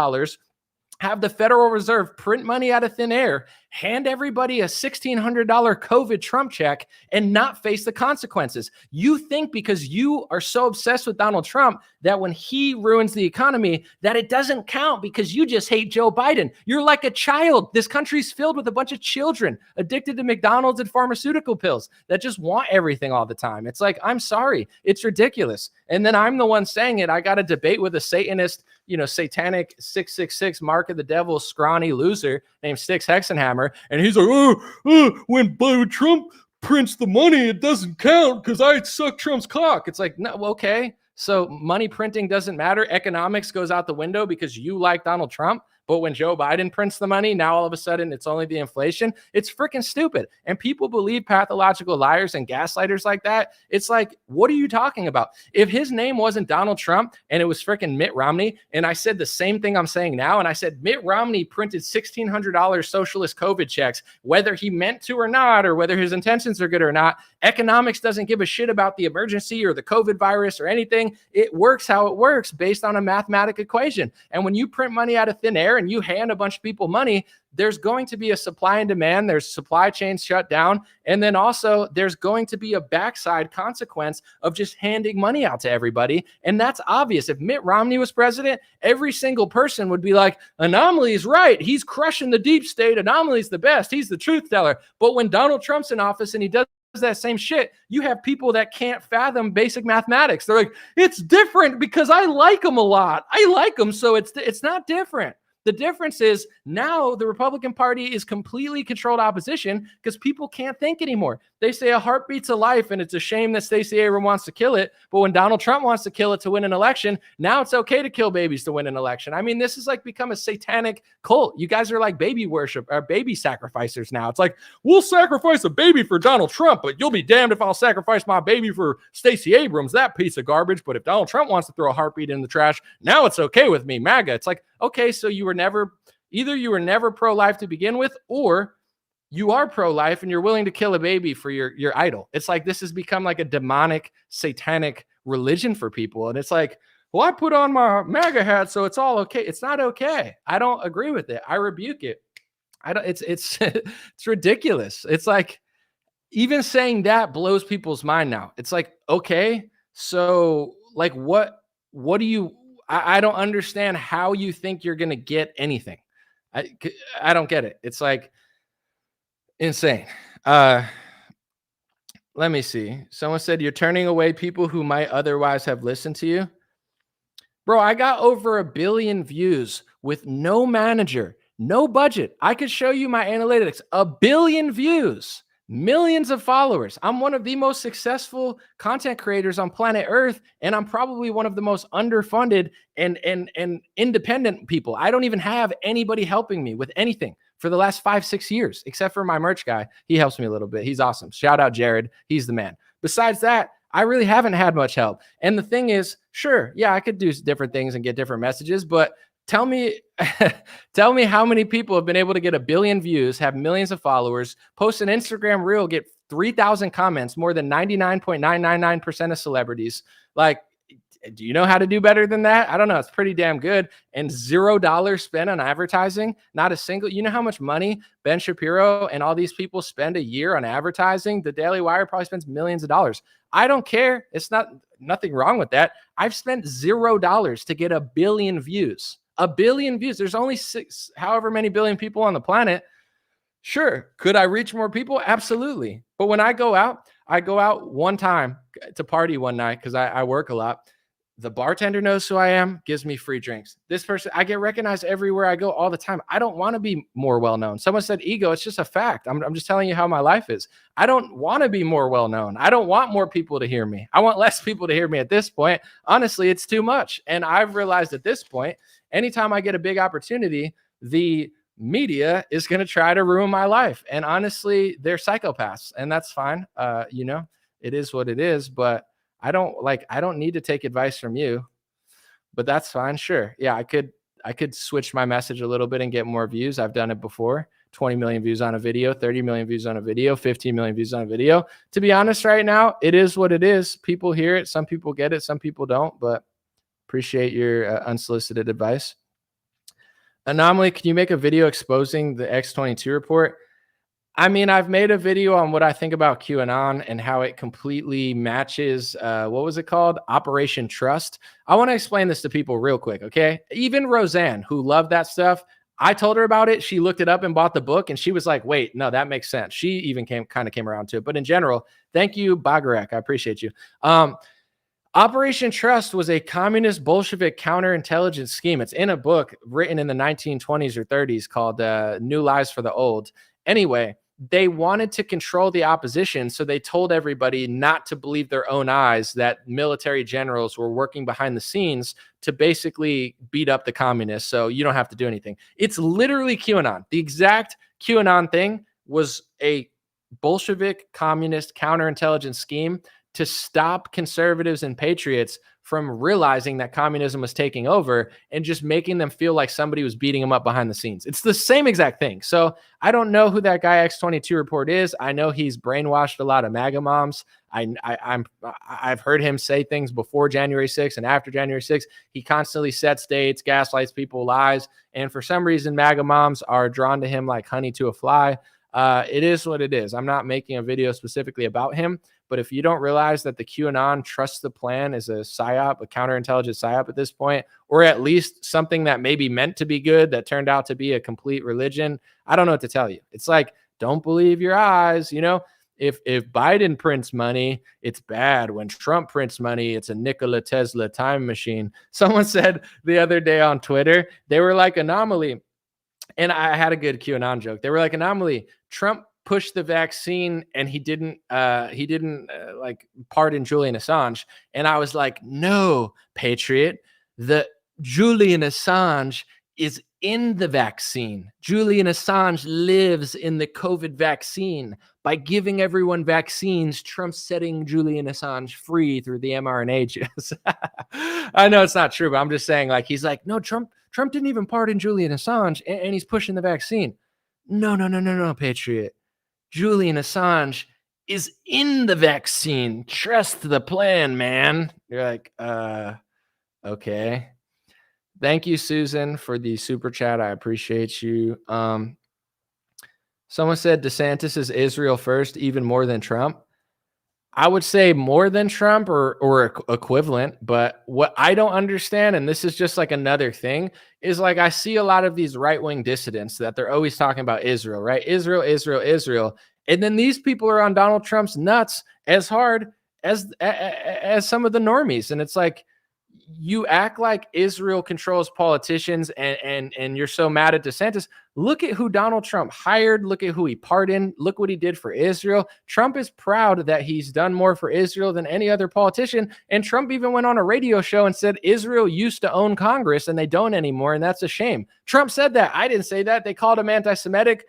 have the Federal Reserve print money out of thin air, hand everybody a $1,600 COVID Trump check, and not face the consequences. You think because you are so obsessed with Donald Trump that when he ruins the economy, that it doesn't count because you just hate Joe Biden. You're like a child. This country's filled with a bunch of children addicted to McDonald's and pharmaceutical pills that just want everything all the time. It's like, I'm sorry. It's ridiculous. And then I'm the one saying it. I got a debate with a Satanist, satanic 666 mark of the devil, scrawny loser named Styx Hexenhammer. And he's like, when Trump prints the money, it doesn't count because I suck Trump's cock. It's like, no, okay. So money printing doesn't matter. Economics goes out the window because you like Donald Trump. But when Joe Biden prints the money, now all of a sudden it's only the inflation. It's freaking stupid. And people believe pathological liars and gaslighters like that. It's like, what are you talking about? If his name wasn't Donald Trump and it was freaking Mitt Romney, and I said the same thing I'm saying now, and I said Mitt Romney printed $1,600 socialist COVID checks, whether he meant to or not, or whether his intentions are good or not, economics doesn't give a shit about the emergency or the COVID virus or anything. It works how it works based on a mathematical equation. And when you print money out of thin air and you hand a bunch of people money, there's going to be a supply and demand. There's supply chains shut down. And then also there's going to be a backside consequence of just handing money out to everybody. And that's obvious. If Mitt Romney was president, every single person would be like, Anomaly is right. He's crushing the deep state. Anomaly is the best. He's the truth teller. But when Donald Trump's in office and he does that same shit, you have people that can't fathom basic mathematics. They're like, it's different because I like him a lot. I like him. So it's not different. The difference is now the Republican Party is completely controlled opposition because people can't think anymore. They say a heartbeat's a life, and it's a shame that Stacey Abrams wants to kill it. But when Donald Trump wants to kill it to win an election, now it's okay to kill babies to win an election. I mean, this is like become a satanic cult. You guys are like baby worship or baby sacrificers now. It's like, we'll sacrifice a baby for Donald Trump, but you'll be damned if I'll sacrifice my baby for Stacey Abrams, that piece of garbage. But if Donald Trump wants to throw a heartbeat in the trash, now it's okay with me, MAGA. It's like, okay, so you were never pro-life to begin with, or you are pro-life and you're willing to kill a baby for your idol. It's like this has become like a demonic, satanic religion for people. And it's like, well, I put on my MAGA hat, so it's all okay. It's not okay. I don't agree with it. I rebuke it. It's it's ridiculous. It's like even saying that blows people's mind now. It's like, okay, so like what do you, I don't understand how you think you're going to get anything. I don't get it. It's like insane. Let me see. Someone said you're turning away people who might otherwise have listened to you. Bro, I got over 1 billion views with no manager, no budget. I could show you my analytics. 1 billion views. Millions of followers. I'm one of the most successful content creators on planet Earth, and I'm probably one of the most underfunded and independent people. I don't even have anybody helping me with anything for the last 5-6 years, except for my merch guy. He helps me a little bit. He's awesome. Shout out Jared. He's the man. Besides that, I really haven't had much help. And the thing is, sure, yeah, I could do different things and get different messages, but tell me how many people have been able to get 1 billion views, have millions of followers, post an Instagram reel, get 3,000 comments, more than 99.999% of celebrities. Like, do you know how to do better than that? I don't know. It's pretty damn good. And $0 spent on advertising. Not a single. You know how much money Ben Shapiro and all these people spend a year on advertising? The Daily Wire probably spends millions of dollars. I don't care. It's nothing wrong with that. I've spent $0 to get 1 billion views. 1 billion views. There's only however many billion people on the planet. Sure. Could I reach more people? Absolutely. But when I go out one time to party one night because I work a lot. The bartender knows who I am, gives me free drinks. This person, I get recognized everywhere I go all the time. I don't want to be more well-known. Someone said ego. It's just a fact. I'm just telling you how my life is. I don't want to be more well-known. I don't want more people to hear me. I want less people to hear me at this point. Honestly, it's too much. And I've realized at this point, anytime I get a big opportunity, the media is going to try to ruin my life. And honestly, they're psychopaths, and that's fine. It is what it is, but I don't need to take advice from you, but that's fine. Sure. Yeah, could switch my message a little bit and get more views. I've done it before. 20 million views on a video, 30 million views on a video, 15 million views on a video. To be honest, right now, it is what it is. People hear it. Some people get it. Some people don't, but appreciate your unsolicited advice. Anomaly, can you make a video exposing the X-22 report? I mean, I've made a video on what I think about QAnon and how it completely matches, what was it called? Operation Trust. I want to explain this to people real quick, okay? Even Roseanne, who loved that stuff, I told her about it. She looked it up and bought the book, and she was like, wait, no, that makes sense. She even came around to it. But in general, thank you, Bagarak. I appreciate you. Operation Trust was a communist Bolshevik counterintelligence scheme. It's in a book written in the 1920s or 30s called New Lies for the Old. Anyway, they wanted to control the opposition, so they told everybody not to believe their own eyes that military generals were working behind the scenes to basically beat up the communists, so you don't have to do anything. It's literally QAnon. The exact QAnon thing was a Bolshevik communist counterintelligence scheme to stop conservatives and patriots from realizing that communism was taking over and just making them feel like somebody was beating them up behind the scenes. It's the same exact thing. So I don't know who that guy X-22 report is. I know he's brainwashed a lot of MAGA moms. I've heard him say things before January 6th and after January 6th. He constantly sets dates, gaslights people, lies. And for some reason, MAGA moms are drawn to him like honey to a fly. It is what it is. I'm not making a video specifically about him, but if you don't realize that the QAnon Trust the Plan is a psyop, a counterintelligence psyop at this point, or at least something that maybe meant to be good that turned out to be a complete religion, I don't know what to tell you. It's like, don't believe your eyes. You know, if Biden prints money, it's bad. When Trump prints money, it's a Nikola Tesla time machine. Someone said the other day on Twitter, they were like, Anomaly. And I had a good QAnon joke. They were like, Anomaly, Trump pushed the vaccine and he didn't like pardon Julian Assange. And I was like, no, Patriot, the Julian Assange is in the vaccine. Julian Assange lives in the COVID vaccine. By giving everyone vaccines, Trump's setting Julian Assange free through the mRNA juice. I know it's not true, but I'm just saying, like, he's like, no, Trump didn't even pardon Julian Assange, and he's pushing the vaccine. No, Patriot. Julian Assange is in the vaccine. Trust the plan, man. You're like, okay. Thank you, Susan, for the super chat. I appreciate you. Someone said DeSantis is Israel first, even more than Trump. I would say more than Trump or equivalent, but what I don't understand, and this is just like another thing, is like I see a lot of these right-wing dissidents that they're always talking about Israel, right? Israel. And then these people are on Donald Trump's nuts as hard as some of the normies. And it's like, you act like Israel controls politicians and you're so mad at DeSantis. Look at who Donald Trump hired. Look at who he pardoned. Look what he did for Israel. Trump is proud that he's done more for Israel than any other politician. And Trump even went on a radio show and said Israel used to own Congress and they don't anymore. And that's a shame. Trump said that. I didn't say that. They called him anti-Semitic.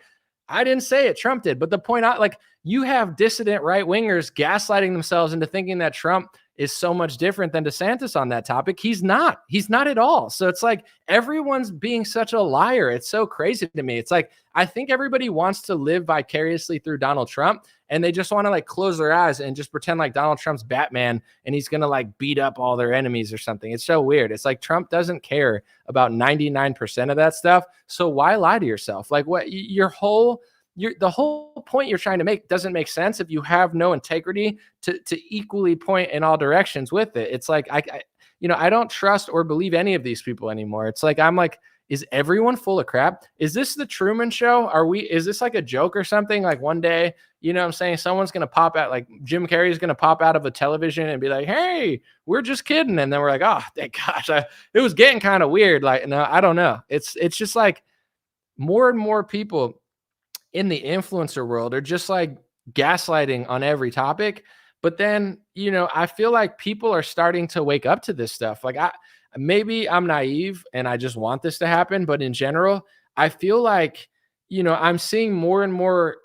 I didn't say it. Trump did. But the point out, like, you have dissident right-wingers gaslighting themselves into thinking that Trump is so much different than DeSantis on that topic. He's not at all. So it's like everyone's being such a liar. It's so crazy to me. It's like, I think everybody wants to live vicariously through Donald Trump and they just want to like close their eyes and just pretend like Donald Trump's Batman and he's going to like beat up all their enemies or something. It's so weird. It's like Trump doesn't care about 99% of that stuff. So why lie to yourself? Like what the whole point you're trying to make doesn't make sense if you have no integrity to equally point in all directions with it. It's like, I don't trust or believe any of these people anymore. It's like, I'm like, is everyone full of crap? Is this the Truman Show? Is this like a joke or something? Like one day, you know what I'm saying? Someone's going to pop out, like Jim Carrey is going to pop out of a television and be like, hey, we're just kidding. And then we're like, oh, thank gosh, it was getting kind of weird. Like, no, I don't know. It's just like more and more people in the influencer world are just like gaslighting on every topic. But then, I feel like people are starting to wake up to this stuff. Like maybe I'm naive and I just want this to happen. But in general, I feel like, I'm seeing more and more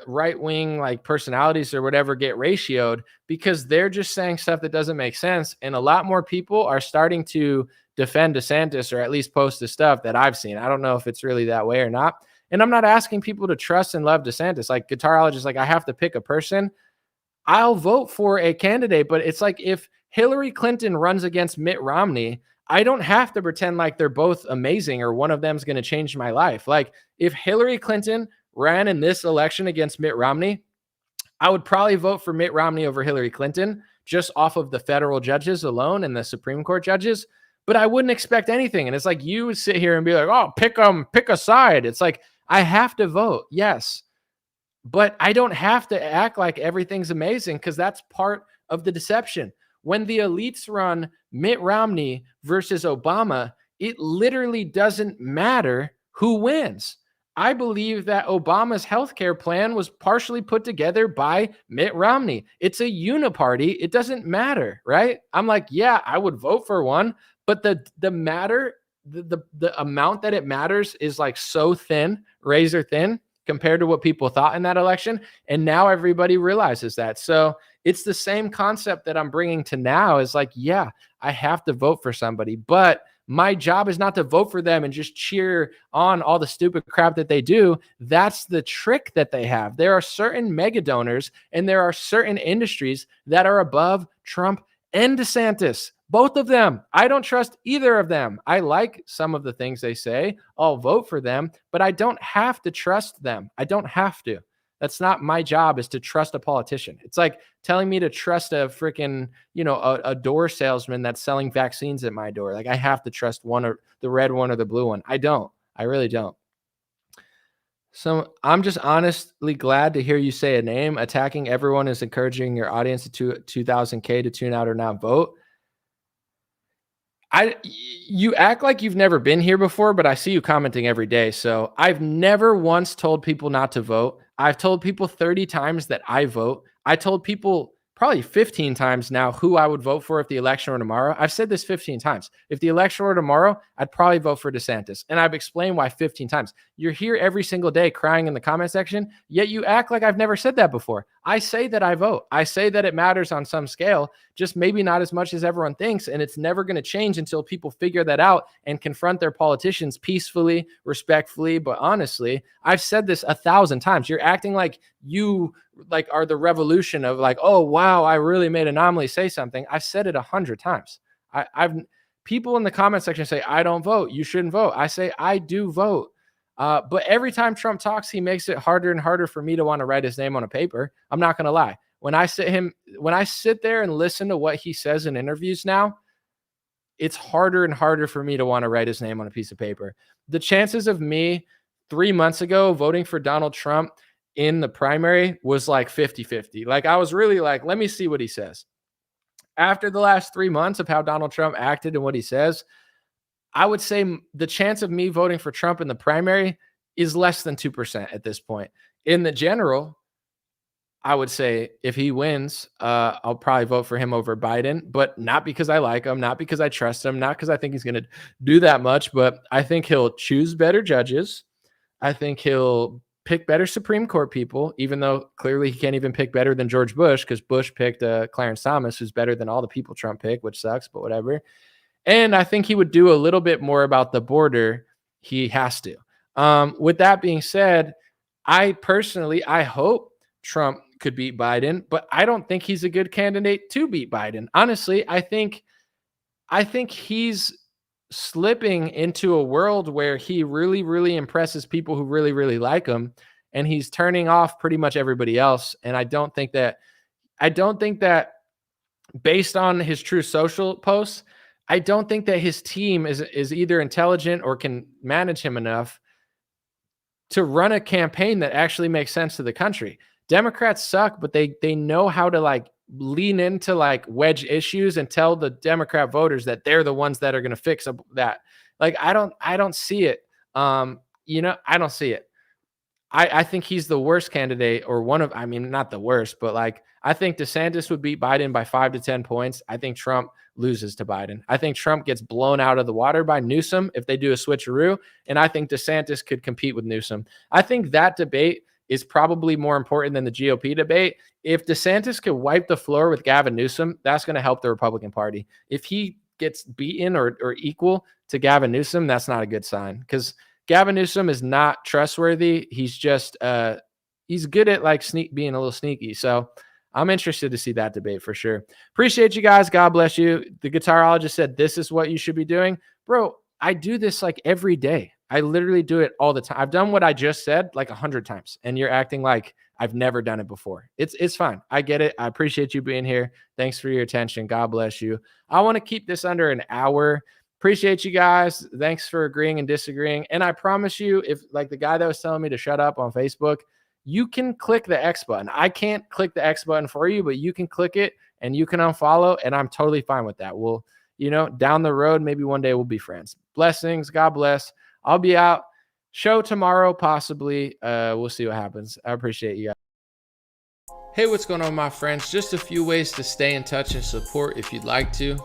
right-wing like personalities or whatever get ratioed because they're just saying stuff that doesn't make sense. And a lot more people are starting to defend DeSantis or at least post the stuff that I've seen. I don't know if it's really that way or not. And I'm not asking people to trust and love DeSantis. Like Guitarologist, like I have to pick a person. I'll vote for a candidate, but it's like if Hillary Clinton runs against Mitt Romney, I don't have to pretend like they're both amazing or one of them's going to change my life. Like if Hillary Clinton ran in this election against Mitt Romney, I would probably vote for Mitt Romney over Hillary Clinton just off of the federal judges alone and the Supreme Court judges. But I wouldn't expect anything. And it's like you would sit here and be like, oh, pick a side. It's like I have to vote. Yes. But I don't have to act like everything's amazing because that's part of the deception. When the elites run Mitt Romney versus Obama, it literally doesn't matter who wins. I believe that Obama's healthcare plan was partially put together by Mitt Romney. It's a uniparty. It doesn't matter, right? I'm like, yeah, I would vote for one, but the amount that it matters is like so thin, razor thin, compared to what people thought in that election. And now everybody realizes that. So it's the same concept that I'm bringing to now is like, yeah, I have to vote for somebody, but my job is not to vote for them and just cheer on all the stupid crap that they do. That's the trick that they have. There are certain mega donors and there are certain industries that are above Trump and DeSantis. Both of them. I don't trust either of them. I like some of the things they say. I'll vote for them, but I don't have to trust them. I don't have to. That's not my job, is to trust a politician. It's like telling me to trust a freaking, a door salesman that's selling vaccines at my door. Like I have to trust one, or the red one or the blue one. I don't. I really don't. So I'm just honestly glad to hear you say a name. Attacking everyone is encouraging your audience to 2,000K to tune out or not vote. You act like you've never been here before, but I see you commenting every day. So I've never once told people not to vote. I've told people 30 times that I vote. I told people probably 15 times now who I would vote for if the election were tomorrow. I've said this 15 times. If the election were tomorrow, I'd probably vote for DeSantis. And I've explained why 15 times. You're here every single day crying in the comment section, yet you act like I've never said that before. I say that I vote. I say that it matters on some scale, just maybe not as much as everyone thinks. And it's never going to change until people figure that out and confront their politicians peacefully, respectfully. But honestly, I've said this 1,000 times. You're acting like you are the revolution of like, oh, wow, I really made Anomaly say something. I've said it 100 times. I've people in the comment section say, I don't vote. You shouldn't vote. I say, I do vote. But every time Trump talks, he makes it harder and harder for me to want to write his name on a paper. I'm not going to lie. When I sit there and listen to what he says in interviews now, it's harder and harder for me to want to write his name on a piece of paper. The chances of me 3 months ago voting for Donald Trump in the primary was like 50-50. Like I was really like, let me see what he says. After the last 3 months of how Donald Trump acted and what he says, I would say the chance of me voting for Trump in the primary is less than 2% at this point. In the general, I would say if he wins, I'll probably vote for him over Biden, but not because I like him, not because I trust him, not because I think he's going to do that much, but I think he'll choose better judges. I think he'll pick better Supreme Court people, even though clearly he can't even pick better than George Bush, because Bush picked Clarence Thomas, who's better than all the people Trump picked, which sucks, but whatever. And I think he would do a little bit more about the border. He has to. With that being said, I hope Trump could beat Biden, but I don't think he's a good candidate to beat Biden. Honestly, I think he's slipping into a world where he really, really impresses people who really, really like him, and he's turning off pretty much everybody else. And I don't think that based on his True Social posts, I don't think that his team is either intelligent or can manage him enough to run a campaign that actually makes sense to the country. Democrats suck, but they know how to like lean into like wedge issues and tell the Democrat voters that they're the ones that are going to fix that. Like, I don't see it. I don't see it. I think he's the worst candidate, or not the worst, but like, I think DeSantis would beat Biden by 5 to 10 points. I think Trump loses to Biden. I think Trump gets blown out of the water by Newsom if they do a switcheroo. And I think DeSantis could compete with Newsom. I think that debate is probably more important than the GOP debate. If DeSantis could wipe the floor with Gavin Newsom, that's going to help the Republican Party. If he gets beaten or equal to Gavin Newsom, that's not a good sign, because Gavin Newsom is not trustworthy. He's just he's good at like being a little sneaky. So I'm interested to see that debate for sure. Appreciate you guys. God bless you. The guitarologist said this is what you should be doing. Bro, I do this like every day. I literally do it all the time. I've done what I just said like 100 times, and you're acting like I've never done it before. It's fine. I get it. I appreciate you being here. Thanks for your attention. God bless you. I want to keep this under an hour. Appreciate you guys. Thanks for agreeing and disagreeing. And I promise you, if like the guy that was telling me to shut up on Facebook, you can click the X button. I can't click the X button for you, but you can click it and you can unfollow, and I'm totally fine with that. We'll, down the road, maybe one day we'll be friends. Blessings. God bless. I'll be out. Show tomorrow, possibly. We'll see what happens. I appreciate you guys. Hey, what's going on, my friends? Just a few ways to stay in touch and support if you'd like to.